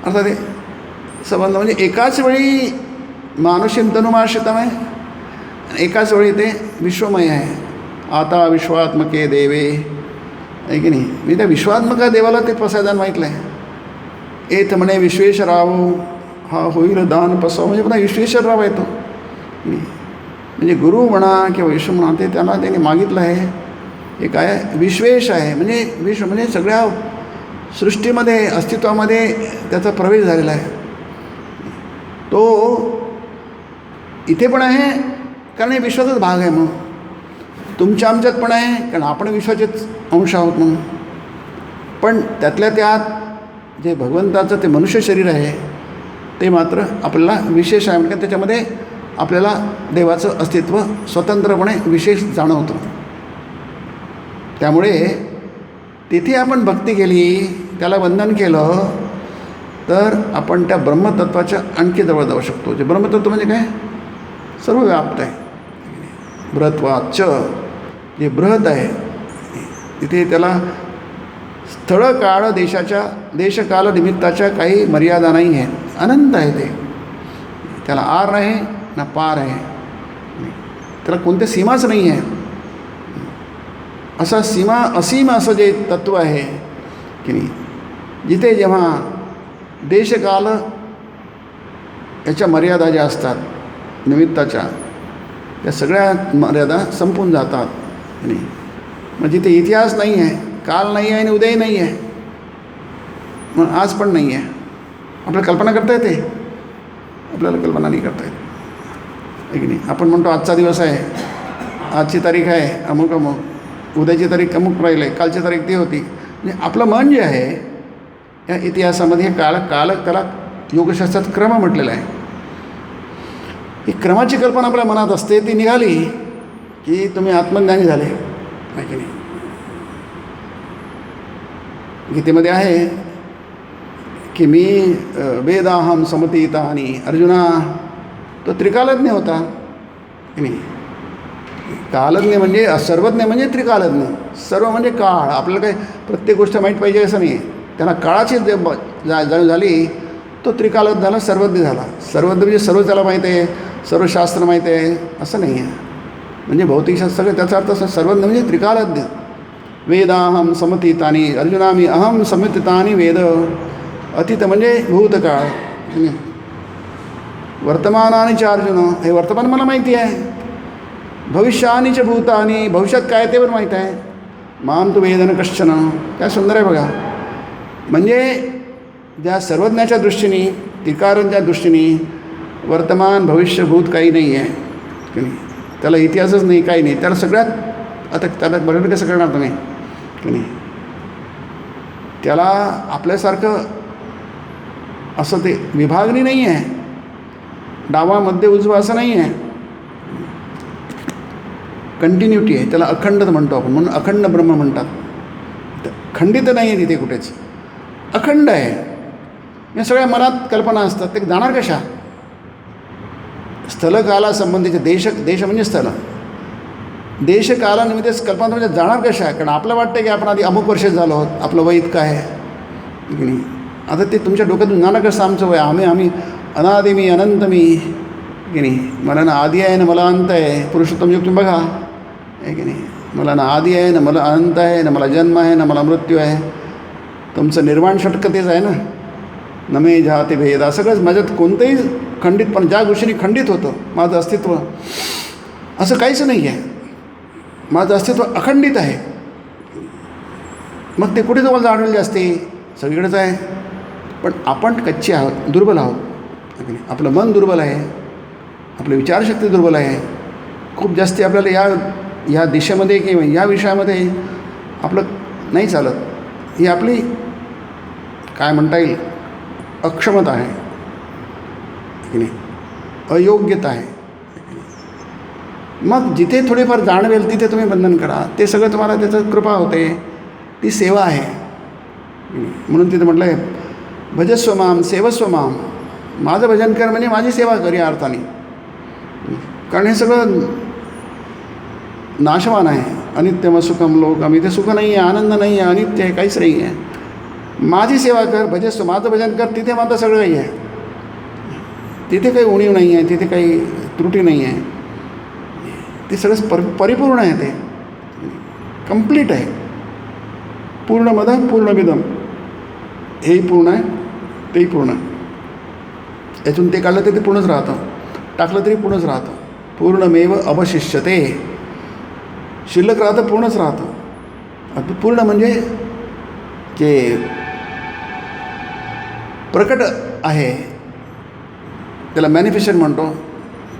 अर्थात ते संबंध म्हणजे एकाच वेळी मानुषीम तनुमाश्रितम आहे, एकाच वेळी ते विश्वमय आहे. आता विश्वात्मके देवे आहे की नाही? मी त्या विश्वात्मका देवाला ते पसायदान माहितलं आहे. एथ म्हणे विश्वेश्वराव हा होईल दान पसाव, म्हणजे पुन्हा विश्वेश्वरराव आहे तो. म्हणजे गुरु म्हणा किंवा विश्व म्हणा, ते त्यांना त्यांनी मागितलं आहे. हे काय? विश्वेश आहे, म्हणजे विश्व म्हणजे सगळ्या सृष्टीमध्ये, अस्तित्वामध्ये त्याचा प्रवेश झालेला आहे. तो इथे पण आहे कारण हे विश्वाचाच भाग आहे. मग तुमच्या आमच्यात पण आहे कारण आपण विश्वाचेच अंश आहोत म्हणून. पण त्यातल्या त्यात जे भगवंताचं ते मनुष्य शरीर आहे ते मात्र आपल्याला विशेष आहे, म्हणजे त्याच्यामध्ये आपल्याला देवाचं अस्तित्व स्वतंत्रपणे विशेष जाणवतं. त्यामुळे तिथे आपण भक्ती केली, त्याला वंदन केलं, तर आपण त्या ब्रह्मतत्वाच्या आणखी जवळ जाऊ शकतो. जे ब्रह्मतत्व म्हणजे काय? सर्व व्याप्त आहे. बृहत्वाच जे बृहत आहे तिथे त्याला स्थळ काळ देशकाल निमित्ताच्या काही मर्यादा नाही आहे, अनंत आहे ते. त्याला आर आहे ना पार आहे, त्याला कोणत्या सीमाच नाही आहे. असा असीम असं जे तत्त्व आहे की नाही, जिथे जेव्हा देशकाल याच्या मर्यादा ज्या असतात निमित्ताच्या, त्या सगळ्या मर्यादा संपून जातात की नाही. मग जिथे इतिहास नाही आहे, काल नाही आहे आणि उद्याही नाही आहे, मग आज पण नाही आहे. आपल्याला कल्पना करता येते? आपल्याला कल्पना नाही करता येत की नाही. आपण म्हणतो आजचा दिवस आहे, आजची तारीख आहे अमुक अमुक, उद्याची तारीख अमुक राहील आहे, कालची तारीख ती होती. म्हणजे आपलं मन जे आहे या इतिहासामध्ये कालक त्याला योगशास्त्रात क्रम म्हटलेला आहे. ही क्रमाची कल्पना आपल्या मनात असते, ती निघाली की तुम्ही आत्मज्ञानी झाले आहे की नाही. गीतेमध्ये आहे की मी वेदाहम समतीता, आणि अर्जुना तो त्रिकालज्ञ होता की नाही. कालज्ञ म्हणजे सर्वज्ञ म्हणजे त्रिकालज्ञ. सर्व म्हणजे काळ. आपल्याला काही प्रत्येक गोष्ट माहीत पाहिजे असं नाही. त्यांना काळाची जाणीव झाली, तो त्रिकालज्ञ झाला, सर्वज्ञ झाला. सर्वज्ञ म्हणजे सर्व त्याला माहीत आहे, सर्व शास्त्र माहीत आहे असं नाही आहे. म्हणजे भौतिकशास्त्र सगळं त्याचा अर्थ असं सर्वज्ञ म्हणजे त्रिकालज्ञ. वेदाहम समतीतानी अर्जुनामी अहम समतीतानी वेद. अतीत म्हणजे भूतकाळ, वर्तमानानी च अर्जुन, हे वर्तमान मला माहिती आहे. भविष्यानी च भूतानी, भविष्यात काय ते पण माहीत आहे. माम तू वेदन कश्चन. काय सुंदर आहे बघा. म्हणजे ज्या सर्वज्ञाच्या दृष्टीने, त्रिकारांच्या दृष्टीने वर्तमान भविष्य भूत काही नाही आहे की नाही. त्याला इतिहासच नाही, काही नाही. त्याला सगळ्यात आता त्याला बरोबर कसं करणार तुम्ही की नाही. त्याला आपल्यासारखं असं ते विभागणी नाही आहे, डावा मध्य उजवा असं नाही आहे. कंटिन्युटी आहे, त्याला अखंड म्हणतो आपण, म्हणून अखंड ब्रह्म म्हणतात. खंडित नाही आहे तिथे कुठेच, अखंड आहे. या सगळ्या मनात कल्पना असतात, ते जाणार कशा? स्थलकालासंबंधीचे देश म्हणजे स्थल, देशकालानिमित्त कल्पना म्हणजे जाणार कशा? कारण आपलं वाटतं की आपण आधी अमुक वर्ष झालो आहोत, आपलं वय इतकं आहे की नाही. आता ते तुमच्या डोक्यातून जाणार कसं आमचं वय? आम्ही अनादि मी अनंत मी की नाही. मला ना आदी आहे ना मला अंत आहे. पुरुषोत्तम योग तुम्ही बघा आहे की नाही. मला ना आदी आहे ना मला अंत आहे, ना मला जन्म आहे ना मला मृत्यू आहे. तुमचं निर्वाण षटक तेच आहे ना. नमे जाती भेदा, सगळंच माझ्यात कोणतंही खंडित, पण ज्या गोष्टीने खंडित होतं माझं अस्तित्व, असं काहीच नाही आहे. माझं अस्तित्व अखंडित आहे. मग ते कुठे तुम्हाला जाणवले असते? सगळीकडेच आहे. पण आपण कच्चे आहोत, दुर्बल आहोत. आपलं मन दुर्बल आहे, आपली विचारशक्ती दुर्बल आहे. खूप जास्ती आपल्याला या दिशेमध्ये किंवा या विषयामध्ये आपलं नाही चालत. ही आपली काय म्हणता येईल अक्षमता आहे की नाही, अयोग्यता आहे. मग जिथे थोडीफार जाणवेल तिथे तुम्ही बंधन करा. ते सगळं तुम्हाला त्याचं कृपा होते, ती सेवा आहे. म्हणून तिथे म्हटलं आहे भजस्व माम सेवस्व माम. माझं भजन कर म्हणजे माझी सेवा कर या अर्थाने. कारण हे सगळं नाशवान आहे. अनित्यम सुखम लोकम. इथे सुख नाही आहे, आनंद नाही आहे, अनित्य आहे, काहीच नाही आहे. माझी सेवा कर, भजस्व, माझं भजन कर, तिथे मात्र सगळं काही आहे. तिथे काही उणीव नाही आहे, तिथे काही त्रुटी नाही आहे. ते सगळं परिपूर्ण आहे, ते कंप्लीट आहे. पूर्णमदः पूर्णमिदम. हेही पूर्ण आहे, तेही पूर्ण आहे. यातून ते काढलं तर ते पूर्णच राहतं, टाकलं तरी पूर्णच राहतं. पूर्णमेव अवशिष्यते. शिल्लक राहतं, पूर्णच राहतं. पूर्ण म्हणजे जे प्रकट आहे त्याला मॅनिफेस्टेशन म्हणतो,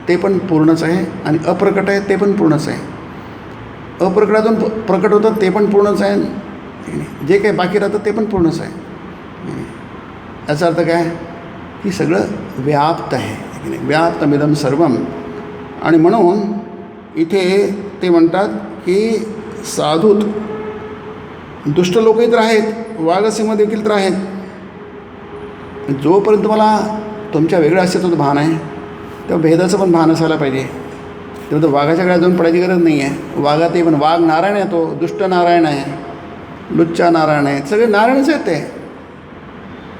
ते पण पूर्णच आहे. आणि अप्रकट आहे ते पण पूर्णच आहे. अप्रकटातून प्रकट होतं ते पण पूर्णच आहे, जे काही बाकी राहतं ते पण पूर्णच आहे. याचा अर्थ काय की सगळं व्याप्त आहे, व्याप्तमिदं सर्वम. आणि म्हणून इथे ते म्हणतात की साधूत दुष्ट लोकही तर आहेत, वाघसिंह देखील तर आहेत. जोपर्यंत तुम्हाला तुमच्या वेगळ्या अस्तित्वाचं भान आहे तेव्हा भेदाचं पण भान असायला पाहिजे. तेव्हा तर वाघाच्या गळ्यात जाऊन पडायची गरज नाही आहे. वाघातही पण वाघ नारायण आहे, तो दुष्ट नारायण आहे, लुच्चा नारायण आहे, सगळे नारायणच आहेत ते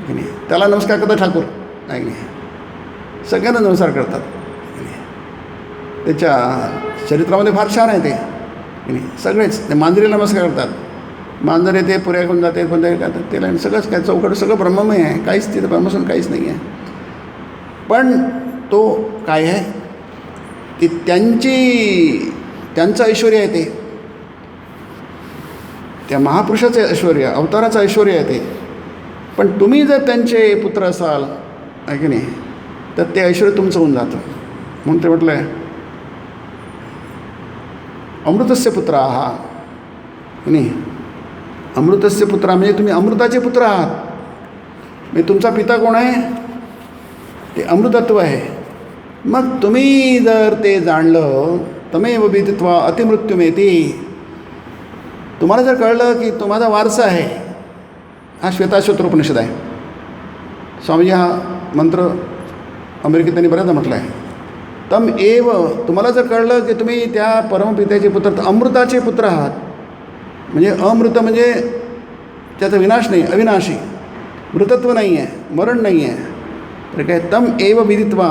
की नाही. त्याला नमस्कार करतात ठाकूर नाही की नाही, सगळ्यांना नमस्कार करतात की नाही. त्याच्या चरित्रामध्ये फार छान आहे ते की नाही. सगळेच ते मांजरीला नमस्कार करतात, मांजर येते पुऱ्या घेऊन जाते, कोणत्या करतात त्याला सगळंच काय चौकट सगळं ब्रह्ममय आहे, काहीच तिथं ब्रह्मसून काहीच नाही आहे. पण तो काय आहे की त्यांचं ऐश्वर्य आहे ते, त्या महापुरुषाचं ऐश्वर्य, अवताराचं ऐश्वर्य आहे ते. पण तुम्ही जर त्यांचे पुत्र असाल आहे की नाही तर ते ऐश्वर्य तुमचं होऊन जातं. म्हणून ते म्हटलं आहे अमृतस्य पुत्र आहात नाही. अमृतस्य पुत्र म्हणजे तुम्ही अमृताचे पुत्र आहात. म्हणजे तुमचा पिता कोण आहे, ते अमृतत्व आहे. मग तुम्ही जर ते जाणलं तमेव विदित्वा अतिमृत्युमेती, तुम्हाला जर कळलं की तो माझा वारसा आहे, हा श्वेताश्वतर उपनिषद आहे. स्वामीजी हा मंत्र अमेरिकेत त्यांनी बऱ्याचदा म्हटलं आहे. तम एव, तुम्हाला जर कळलं की तुम्ही त्या परमपित्याचे पुत्र अमृताचे पुत्र आहात, म्हणजे अमृत म्हणजे त्याचा विनाश नाही, अविनाशी, मृतत्व नाही आहे, मरण नाही आहे. तर काय तम एव विदित्वा,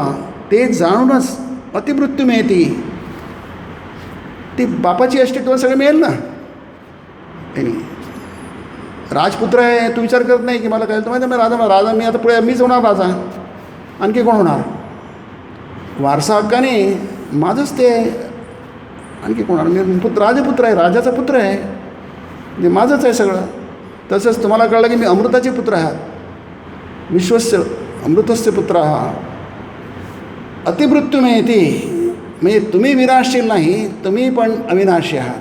ते जाणूनच अतिमृत्यू मिळते, ती बापाची अस्तित्व सगळं मिळेल ना. राजपुत्र आहे, तू विचार करत नाही की मला काय, माहिती मी राजा मी आता पुढे मीच होणार राजा, आणखी कोण होणार. वारसा हक्काने माझंच ते आहे, आणखी कोण होणार. मी पुत्र राजपुत्र आहे, राजाचा पुत्र आहे, म्हणजे माझंच आहे सगळं. तसंच तुम्हाला कळलं की मी अमृताचे पुत्र आहात, विश्वस्य अमृतस्य पुत्र आहात. अतिमृत्यू मिळते म्हणजे तुम्ही विनाशशील नाही, तुम्ही पण अविनाशी आहात.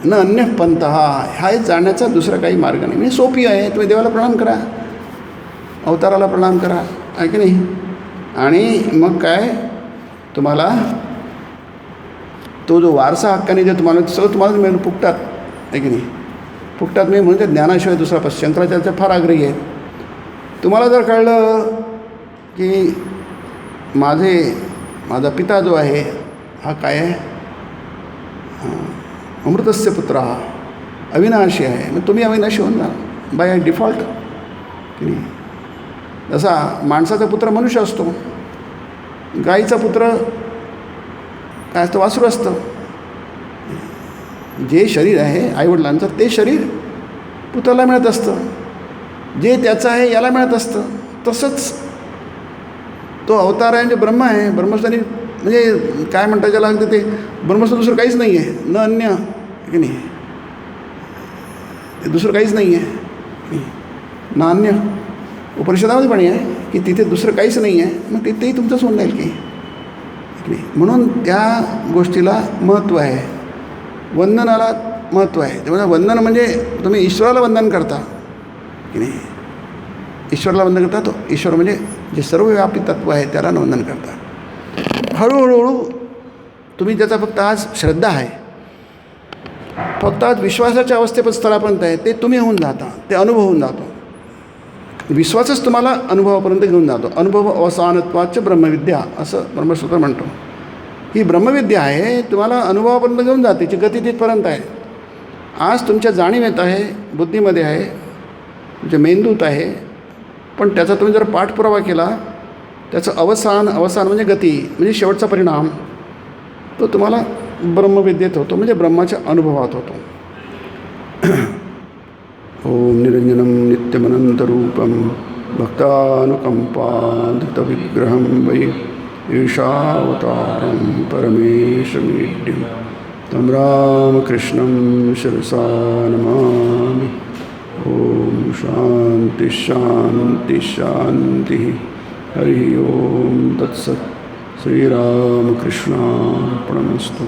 न अन्य पंथ, हा जाण्याचा दुसरा काही मार्ग नाही. म्हणजे सोपी आहे. तुम्ही देवाला प्रणाम करा, अवताराला प्रणाम करा आहे की नाही. आणि मग काय तुम्हाला तो जो वारसा हक्काने जे तुम्हाला सगळं तुम्हाला मिळून फुकटात आहे की नाही, फुकटात मी म्हणजे ज्ञानाशिवाय दुसरा शंकराचार्य फार आग्रही आहे. तुम्हाला जर कळलं की माझा पिता जो आहे हा काय आहे, अमृतस्य पुत्र हा अविनाशी आहे, मग तुम्ही अविनाशी होऊन जा बाय डिफॉल्ट की नाही. जसा माणसाचा पुत्र मनुष्य असतो, गाईचा पुत्र काय असतं, वासरू असतं. जे शरीर आहे आईवडिलांचं ते शरीर पुत्राला मिळत असतं, जे त्याचं आहे याला मिळत असतं. तसंच तो अवतार आहे म्हणजे ब्रह्म आहे, ब्रह्मस्थानी म्हणजे काय म्हणतात ज्याला लागतं ते ब्रह्मस्थान दुसरं काहीच नाही आहे, न अन्य की नाही, ते दुसरं काहीच नाही आहे ना अन्य. उपनिषदामध्ये पण आहे की तिथे दुसरं काहीच नाही आहे, मग तिथेही तुमचंच होऊन जाईल की नाही. म्हणून त्या गोष्टीला महत्त्व आहे, वंदनाला महत्त्व आहे. तेव्हा वंदन म्हणजे तुम्ही ईश्वराला वंदन करता की नाही, ईश्वराला वंदन करता, तो ईश्वर म्हणजे जे सर्वव्यापी तत्त्व आहे त्याला वंदन करता. हळूहळू तुम्ही ज्याचा फक्त आज श्रद्धा आहे, फक्त आज विश्वासाच्या स्तरापर्यंत आहे, ते तुम्ही होऊन जाता, ते अनुभव होऊन जातो. विश्वासच तुम्हाला अनुभवापर्यंत घेऊन जातो. अनुभव अवसानत्वाच ब्रह्मविद्या असं ब्रह्मसूत्र म्हणतो. ही ब्रह्मविद्या आहे, तुम्हाला अनुभवापर्यंत घेऊन जाते, तिची गती तिथपर्यंत आहे. आज तुमच्या जाणीवेत आहे, बुद्धीमध्ये आहे, तुमच्या मेंदूत आहे, पण त्याचा तुम्ही जर पाठपुरावा केला, त्याचं अवसान म्हणजे गती म्हणजे शेवटचा परिणाम, तो तुम्हाला ब्रह्मविद्येत होतो, म्हणजे ब्रह्माच्या अनुभवात होतो. ओम निरंजनम नित्यमनंतरूपम भक्तानुकंपाधृतविग्रहं वै ईशावतारं परमेशमीड्यं तं रामकृष्णं शिरसा नमामि. ओम शांति शांति शांति. हरि ओम तत्सत्. श्रीरामकृष्णार्पणमस्तु.